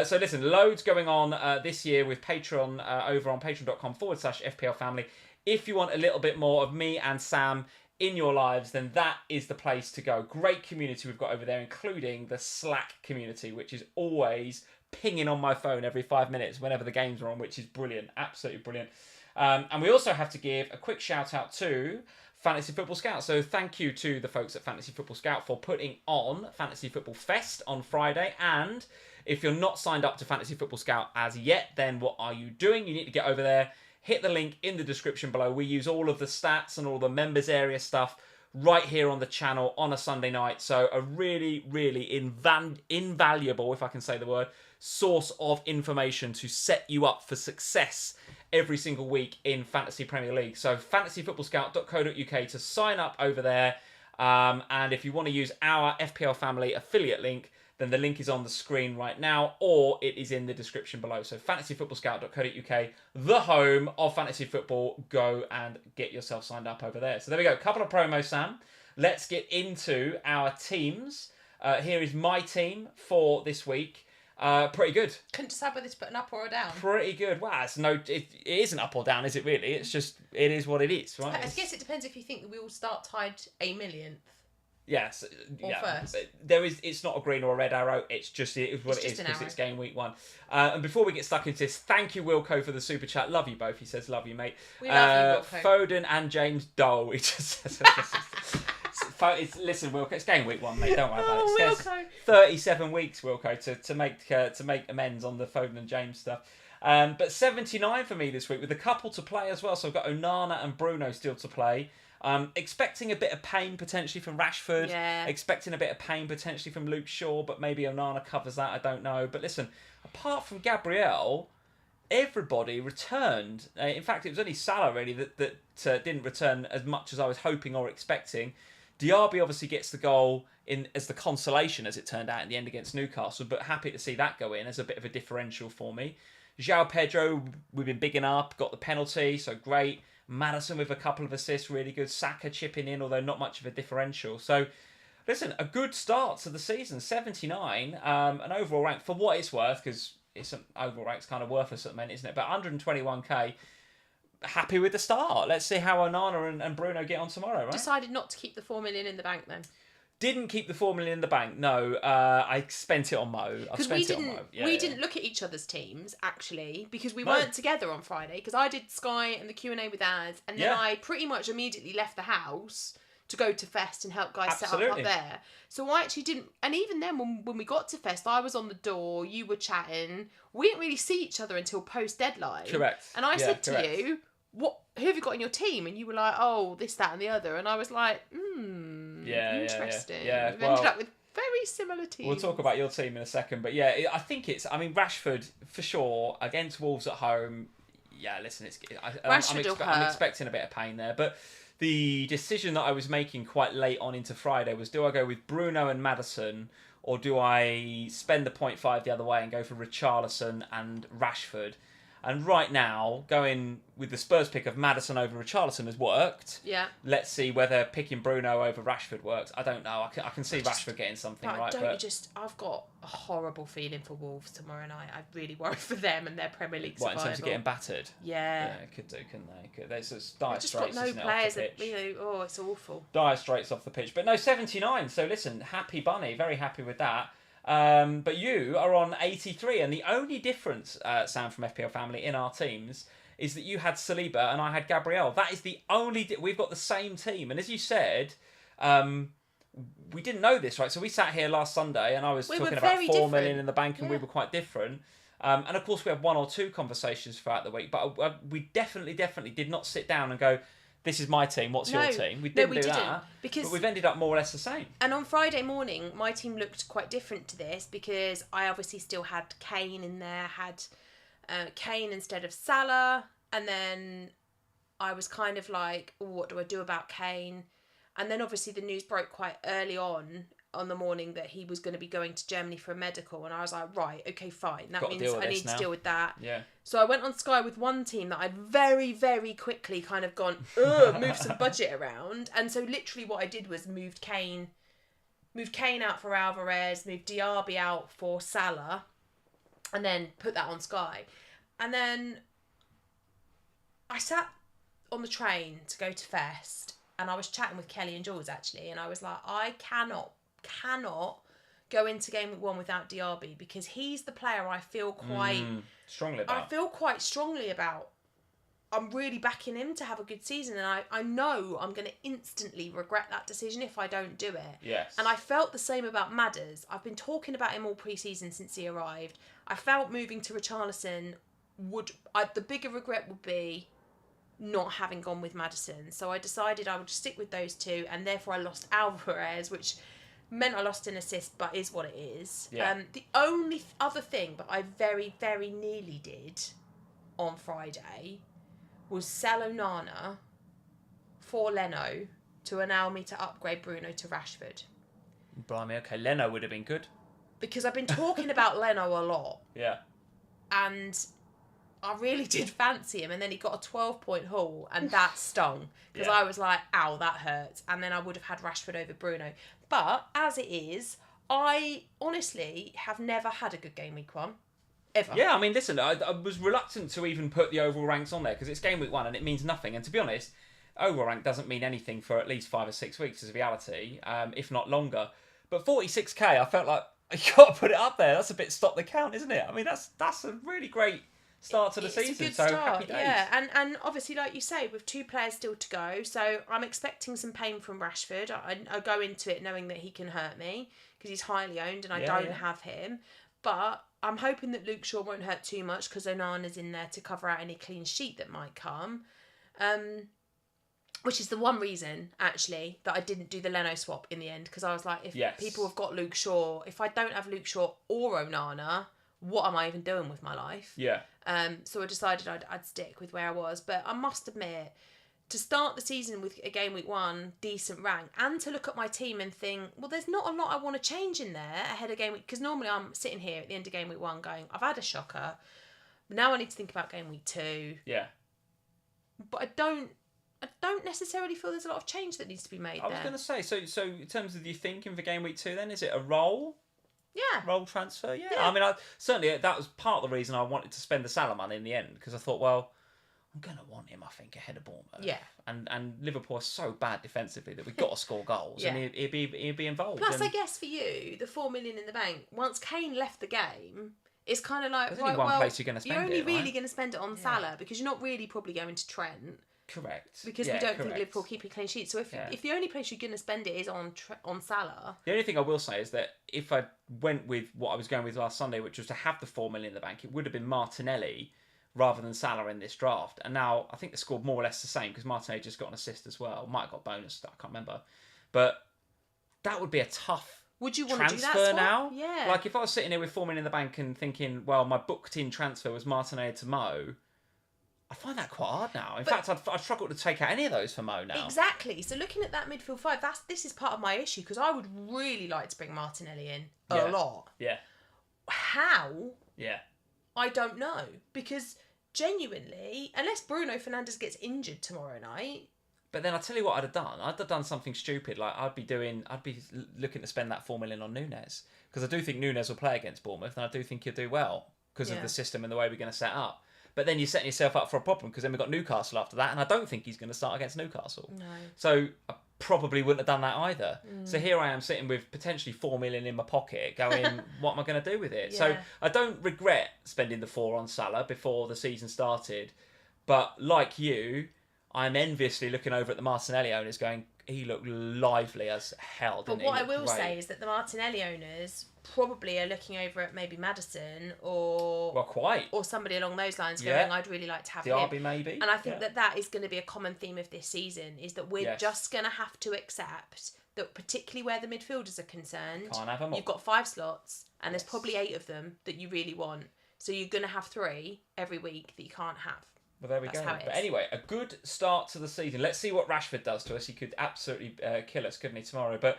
So listen, loads going on this year with Patreon over on patreon.com/FPL Family. If you want a little bit more of me and Sam in your lives, then that is the place to go. Great community we've got over there, including the Slack community, which is always pinging on my phone every 5 minutes whenever the games are on, which is brilliant. Absolutely brilliant. And we also have to give a quick shout out to Fantasy Football Scout. So thank you to the folks at Fantasy Football Scout for putting on Fantasy Football Fest on Friday. And if you're not signed up to Fantasy Football Scout as yet, then what are you doing? You need to get over there. Hit the link in the description below. We use all of the stats and all the members area stuff right here on the channel on a Sunday night. So a really, really invaluable, if I can say the word, source of information to set you up for success every single week in Fantasy Premier League. So fantasyfootballscout.co.uk to sign up over there. And if you want to use our FPL Family affiliate link, then the link is on the screen right now, or it is in the description below. So fantasyfootballscout.co.uk, the home of fantasy football. Go and get yourself signed up over there. So there we go. Couple of promos, Sam. Let's get into our teams. Here is my team for this week. Pretty good. Couldn't decide whether to put an up or a down. Pretty good. Well, it isn't up or down, is it really? It's just, it is what it is, right? I guess it depends if you think that we will start tied a millionth. Yes. First. It's not a green or a red arrow. It is what it is because it's game week 1. And before we get stuck into this, thank you, Wilco, for the super chat. Love you both. He says, love you, mate. We love you, Wilco. Foden and James Dole. He just says, listen, Wilco, it's game week 1, mate. Don't worry about it. It's Wilco. 37 weeks, Wilco, to make amends on the Foden and James stuff. But 79 for me this week with a couple to play as well. So I've got Onana and Bruno still to play. Expecting a bit of pain potentially from Rashford. Yeah. Expecting a bit of pain potentially from Luke Shaw, but maybe Onana covers that. I don't know. But listen, apart from Gabriel, everybody returned. In fact, it was only Salah really that didn't return as much as I was hoping or expecting. Diaby obviously gets the goal in as the consolation, as it turned out in the end against Newcastle, but happy to see that go in as a bit of a differential for me. João Pedro, we've been bigging up, got the penalty, so great. Maddison with a couple of assists, really good. Saka chipping in, although not much of a differential. So, listen, a good start to the season. 79, an overall rank for what it's worth, because it's an overall rank's kind of worthless at the moment, isn't it? But 121k, happy with the start. Let's see how Onana and Bruno get on tomorrow, right? Decided not to keep the 4 million in the bank then. Didn't keep the 4 million in the bank. No, I spent it on Mo. Because we didn't look at each other's teams actually, because we weren't together on Friday. Because I did Sky and the Q&A with Az, and then I pretty much immediately left the house to go to Fest and help guys set up there. So I actually didn't. And even then, when we got to Fest, I was on the door. You were chatting. We didn't really see each other until post deadline. Correct. And I said to you, who have you got in your team? And you were like, oh, this, that, and the other. And I was like, interesting. Yeah. We've ended up with very similar teams. We'll talk about your team in a second. But yeah, I think Rashford, for sure, against Wolves at home. Yeah, listen, I'm expecting a bit of pain there. But the decision that I was making quite late on into Friday was, do I go with Bruno and Maddison, or do I spend the 0.5 the other way and go for Richarlison and Rashford? And right now, going with the Spurs pick of Maddison over Richarlison has worked. Yeah. Let's see whether picking Bruno over Rashford works. I don't know. I can see Rashford getting something right. I've got a horrible feeling for Wolves tomorrow night. I really worry for them and their Premier League survival. What, in terms of getting battered? Yeah. Yeah, could do, couldn't they? There's just dire just straits, got no players off the pitch. it's awful. Dire straits off the pitch. But no, 79. So listen, happy bunny. Very happy with that. But you are on 83, and the only difference, Sam from FPL Family, in our teams is that you had Saliba and I had Gabriel. That is the only... We've got the same team. And as you said, we didn't know this, right? So we sat here last Sunday and I was talking about 4 million in the bank, and we were quite different. And of course, we had one or two conversations throughout the week, but we definitely did not sit down and go, this is my team, what's your team? We didn't do that, because, but we've ended up more or less the same. And on Friday morning, my team looked quite different to this, because I obviously still had Kane in there, had Kane instead of Salah, and then I was kind of like, what do I do about Kane? And then obviously the news broke quite early on the morning that he was going to be going to Germany for a medical, and I was like, right, okay, fine, that means I need to deal with that. Yeah. So I went on Sky with one team that I'd very, very quickly kind of gone, move some budget around, and so literally what I did was moved Kane out for Alvarez, moved Diaby out for Salah, and then put that on Sky. And then I sat on the train to go to Fest, and I was chatting with Kelly and Jules actually, and I was like, I cannot go into game week 1 without Diaby, because he's the player I feel quite strongly about. I'm really backing him to have a good season, and I know I'm going to instantly regret that decision if I don't do it. Yes. And I felt the same about Madders. I've been talking about him all pre-season since he arrived. I felt moving to Richarlison the bigger regret would be not having gone with Maddison. So I decided I would stick with those two, and therefore I lost Alvarez, which meant I lost an assist, but is what it is. Yeah. The only other thing that I very, very nearly did on Friday was sell Onana for Leno to allow me to upgrade Bruno to Rashford. Blimey, okay, Leno would have been good. Because I've been talking about Leno a lot. Yeah. And I really did fancy him, and then he got a 12-point haul, and that stung. Because I was like, ow, that hurts. And then I would have had Rashford over Bruno. But, as it is, I honestly have never had a good game week 1. Ever. Yeah, I mean, listen, I was reluctant to even put the overall ranks on there, because it's game week 1, and it means nothing. And to be honest, overall rank doesn't mean anything for at least 5 or 6 weeks as reality, if not longer. But 46k, I felt like, you got to put it up there. That's a bit stop the count, isn't it? I mean, that's a really great start to the season. It's a good so start, happy days. yeah. And obviously, like you say, with 2 players still to go, so I'm expecting some pain from Rashford. I go into it knowing that he can hurt me because he's highly owned and I don't have him. But I'm hoping that Luke Shaw won't hurt too much because Onana's in there to cover out any clean sheet that might come. Which is the one reason, actually, that I didn't do the Leno swap in the end, because I was like, if people have got Luke Shaw, if I don't have Luke Shaw or Onana, what am I even doing with my life? Yeah. So I decided I'd stick with where I was. But I must admit, to start the season with a game week 1 decent rank, and to look at my team and think, well, there's not a lot I want to change in there ahead of game week, because normally I'm sitting here at the end of game week 1 going, I've had a shocker, now I need to think about game week 2. Yeah. But I don't necessarily feel there's a lot of change that needs to be made there. I was going to say, so in terms of your thinking for game week 2 then, is it a roll? Yeah. Roll transfer? Yeah. I mean, certainly that was part of the reason I wanted to spend the Salah money in the end, because I thought, well, I'm going to want him, I think, ahead of Bournemouth. Yeah. And Liverpool are so bad defensively that we've got to score goals, and he'd be involved. Plus, I guess for you, the 4 million in the bank, once Kane left the game, it's kind of like, there's only one place you're going to spend it, you're only really right? going to spend it on Salah, because you're not really probably going to Trent. Correct. Because we don't think Liverpool keep a clean sheet. So if the only place you're going to spend it is on Salah... The only thing I will say is that if I went with what I was going with last Sunday, which was to have the 4 million in the bank, it would have been Martinelli rather than Salah in this draft. And now I think they scored more or less the same, because Martinelli just got an assist as well. Might have got bonus, I can't remember. But that would be a tough would you want transfer to do that now. Yeah. Like if I was sitting here with 4 million in the bank and thinking, well, my booked-in transfer was Martinelli to Mo... I find that quite hard now. In fact, I'd struggle to take out any of those for Mo now. Exactly. So looking at that midfield 5, this is part of my issue, because I would really like to bring Martinelli in a lot. Yeah. How? Yeah. I don't know, because genuinely, unless Bruno Fernandes gets injured tomorrow night. But then I tell you what I'd have done. I'd have done something stupid. Like I'd be looking to spend that 4 million on Nunes, because I do think Nunes will play against Bournemouth, and I do think he'll do well because of the system and the way we're going to set up. But then you're setting yourself up for a problem, because then we've got Newcastle after that, and I don't think he's going to start against Newcastle. No. So I probably wouldn't have done that either. So here I am sitting with potentially 4 million in my pocket going, what am I going to do with it? Yeah. So I don't regret spending the 4 on Salah before the season started. But like you, I'm enviously looking over at the Martinelli owners going, he looked lively as hell, didn't he? But what I will say is that the Martinelli owners probably are looking over at maybe Maddison or somebody along those lines going, I'd really like to have him. Diaby maybe. And I think that is going to be a common theme of this season, is that we're just going to have to accept that, particularly where the midfielders are concerned, can't have them all. You've got 5 slots and there's probably 8 of them that you really want. So you're going to have 3 every week that you can't have. Well, there we go. But anyway, a good start to the season. Let's see what Rashford does to us. He could absolutely kill us, couldn't he, tomorrow? But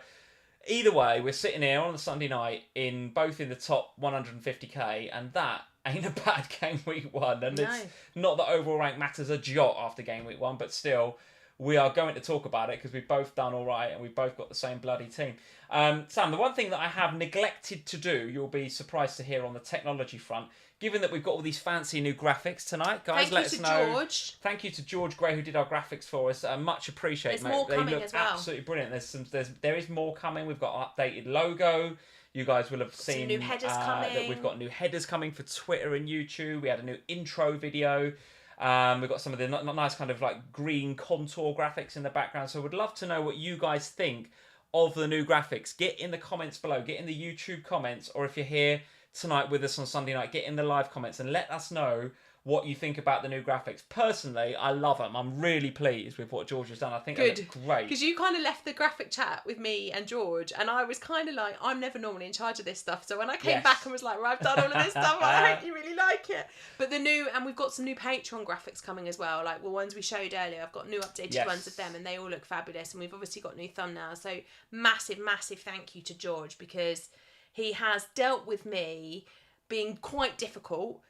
either way, we're sitting here on a Sunday night in the top 150k, and that ain't a bad game week 1. And it's not that overall rank matters a jot after game week 1, but still, we are going to talk about it because we've both done all right and we've both got the same bloody team. Sam, the one thing that I have neglected to do, you'll be surprised to hear on the technology front, given that we've got all these fancy new graphics tonight, guys, let us know. George. Thank you to George Gray, who did our graphics for us. Much appreciated, mate. More coming they look as well. Absolutely brilliant. There is more coming. We've got an updated logo. You guys will have seen new headers coming. That we've got new headers coming for Twitter and YouTube. We had a new intro video. We've got some of the nice kind of like green contour graphics in the background. So we'd love to know what you guys think of the new graphics. Get in the comments below. Get in the YouTube comments, or if you're here tonight with us on Sunday night, get in the live comments and let us know what you think about the new graphics. Personally, I love them. I'm really pleased with what George has done. I think they look great. Because you kind of left the graphic chat with me and George, and I was kind of like, I'm never normally in charge of this stuff. So when I came back and was like, well, I've done all of this stuff, I hope you really like it. But and we've got some new Patreon graphics coming as well. Like, ones we showed earlier, I've got new updated ones of them, and they all look fabulous. And we've obviously got new thumbnails. So massive, massive thank you to George, because he has dealt with me being quite difficult.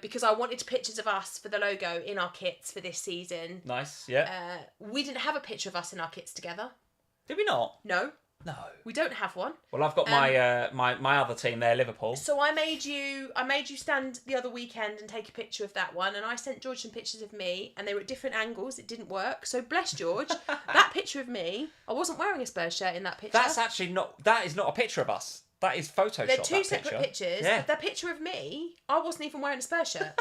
Because I wanted pictures of us for the logo in our kits for this season. Nice, yeah. We didn't have a picture of us in our kits together. Did we not? No. No. We don't have one. Well, I've got my other team there, Liverpool. So I made you stand the other weekend and take a picture of that one, and I sent George some pictures of me, and they were at different angles. It didn't work. So bless George. That picture of me, I wasn't wearing a Spurs shirt in that picture. That is not a picture of us. That is Photoshop. They're 2 separate pictures. Yeah. The picture of me, I wasn't even wearing a Spurs shirt.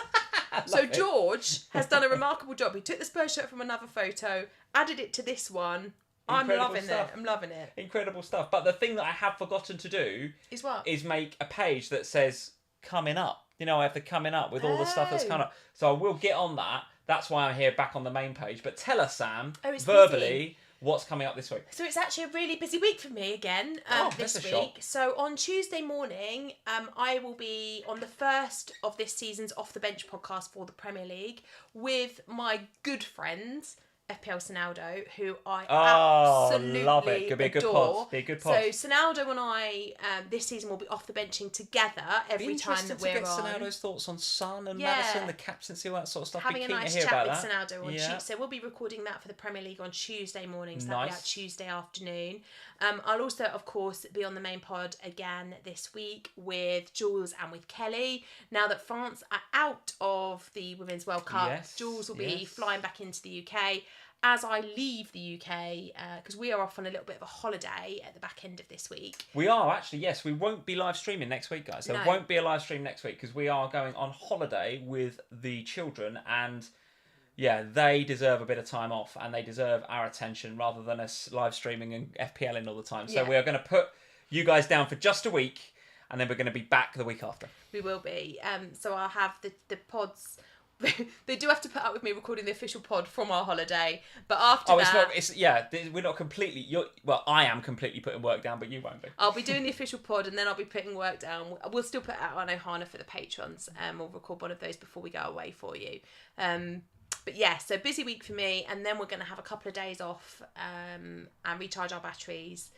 So George has done a remarkable job. He took the Spurs shirt from another photo, added it to this one. I'm loving it. Incredible stuff. But the thing that I have forgotten to do is what? Is make a page that says coming up. You know, I have the coming up with all the stuff that's coming up. So I will get on that. That's why I'm here back on the main page. But tell us, Sam, verbally, busy. What's coming up this week? So it's actually a really busy week for me again this week. Shock. So on Tuesday morning, I will be on the first of this season's Off the Bench podcast for the Premier League with my good friends, FPL Sonaldo, who I absolutely love it. Could be a good adore. Pod. Be a good pod. So Sonaldo and I this season will be off the benching together every time that we're on. Interesting to get Sonaldo's thoughts on Son and Maddison, the captaincy, all that sort of stuff. Having a nice chat with Sonaldo on Tuesday. So we'll be recording that for the Premier League on Tuesday morning. So that'll be out Tuesday afternoon. I'll also, of course, be on the main pod again this week with Jules and with Kelly. Now that France are out of the Women's World Cup, Jules will be flying back into the UK. As I leave the UK, because we are off on a little bit of a holiday at the back end of this week. We are actually, yes. We won't be live streaming next week, guys. There won't be a live stream next week because we are going on holiday with the children, and they deserve a bit of time off and they deserve our attention rather than us live streaming and FPLing all the time. So we are going to put you guys down for just a week, and then we're going to be back the week after. We will be. So I'll have the pods. They do have to put up with me recording the official pod from our holiday, but after we're not completely. I am completely putting work down, but you won't be. I'll be doing the official pod, and then I'll be putting work down. We'll still put out on Ohana for the patrons. We'll record one of those before we go away for you. But so busy week for me, and then we're going to have a couple of days off and recharge our batteries.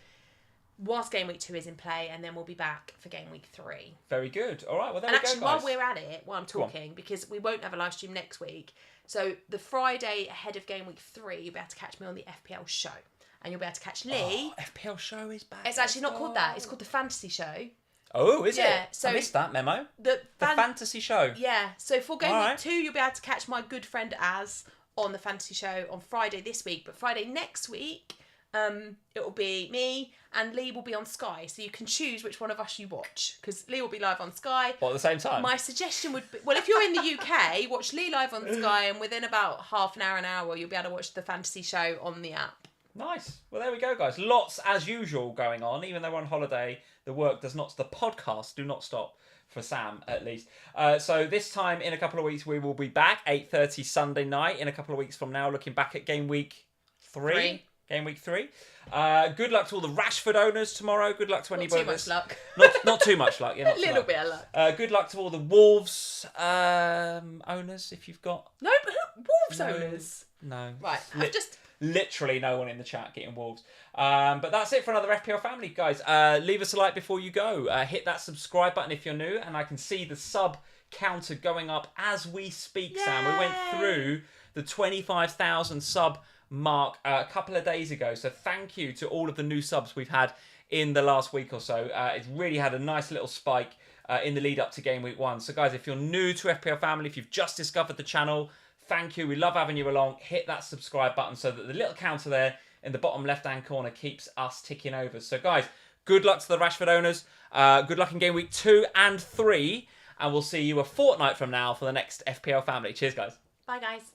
whilst game week 2 is in play, and then we'll be back for game week 3. Very good. All right, well, there and we go, actually, guys. while we're at it, while I'm talking, because we won't have a live stream next week, so the Friday ahead of game week 3, you'll be able to catch me on the FPL show. And you'll be able to catch Lee. FPL show is back. It's actually not called that. It's called the Fantasy Show. Oh, is it? So I missed that memo. The Fantasy Show. Yeah. So for game week 2, you'll be able to catch my good friend Az on the Fantasy Show on Friday this week. But Friday next week, it will be me and Lee will be on Sky. So you can choose which one of us you watch. Because Lee will be live on Sky. What, at the same time? My suggestion would be... Well, if you're in the UK, watch Lee live on Sky. And within about half an hour, you'll be able to watch the Fantasy Show on the app. Nice. Well, there we go, guys. Lots, as usual, going on. Even though we're on holiday, the work does not... The podcasts do not stop. For Sam, at least. So this time, in a couple of weeks, we will be back. 8:30 Sunday night. In a couple of weeks from now, looking back at game week 3. Game week 3. Good luck to all the Rashford owners tomorrow. Good luck to anybody. Not too much luck. Not too much luck. Yeah, not a little bit of luck. Good luck to all the Wolves owners, if you've got... No, Wolves owners? No. Right, I've just... Literally no one in the chat getting Wolves. But that's it for another FPL family, guys. Leave us a like before you go. Hit that subscribe button if you're new. And I can see the sub counter going up as we speak, Yay! Sam. We went through the 25,000 sub mark a couple of days ago. So thank you to all of the new subs we've had in the last week or so. It's really had a nice little spike in the lead up to game week 1. So guys, if you're new to FPL family, if you've just discovered the channel, thank you. We love having you along. Hit that subscribe button so that the little counter there in the bottom left-hand corner keeps us ticking over. So, guys, good luck to the Rashford owners. Good luck in game week 2 and 3. And we'll see you a fortnight from now for the next FPL family. Cheers, guys. Bye, guys.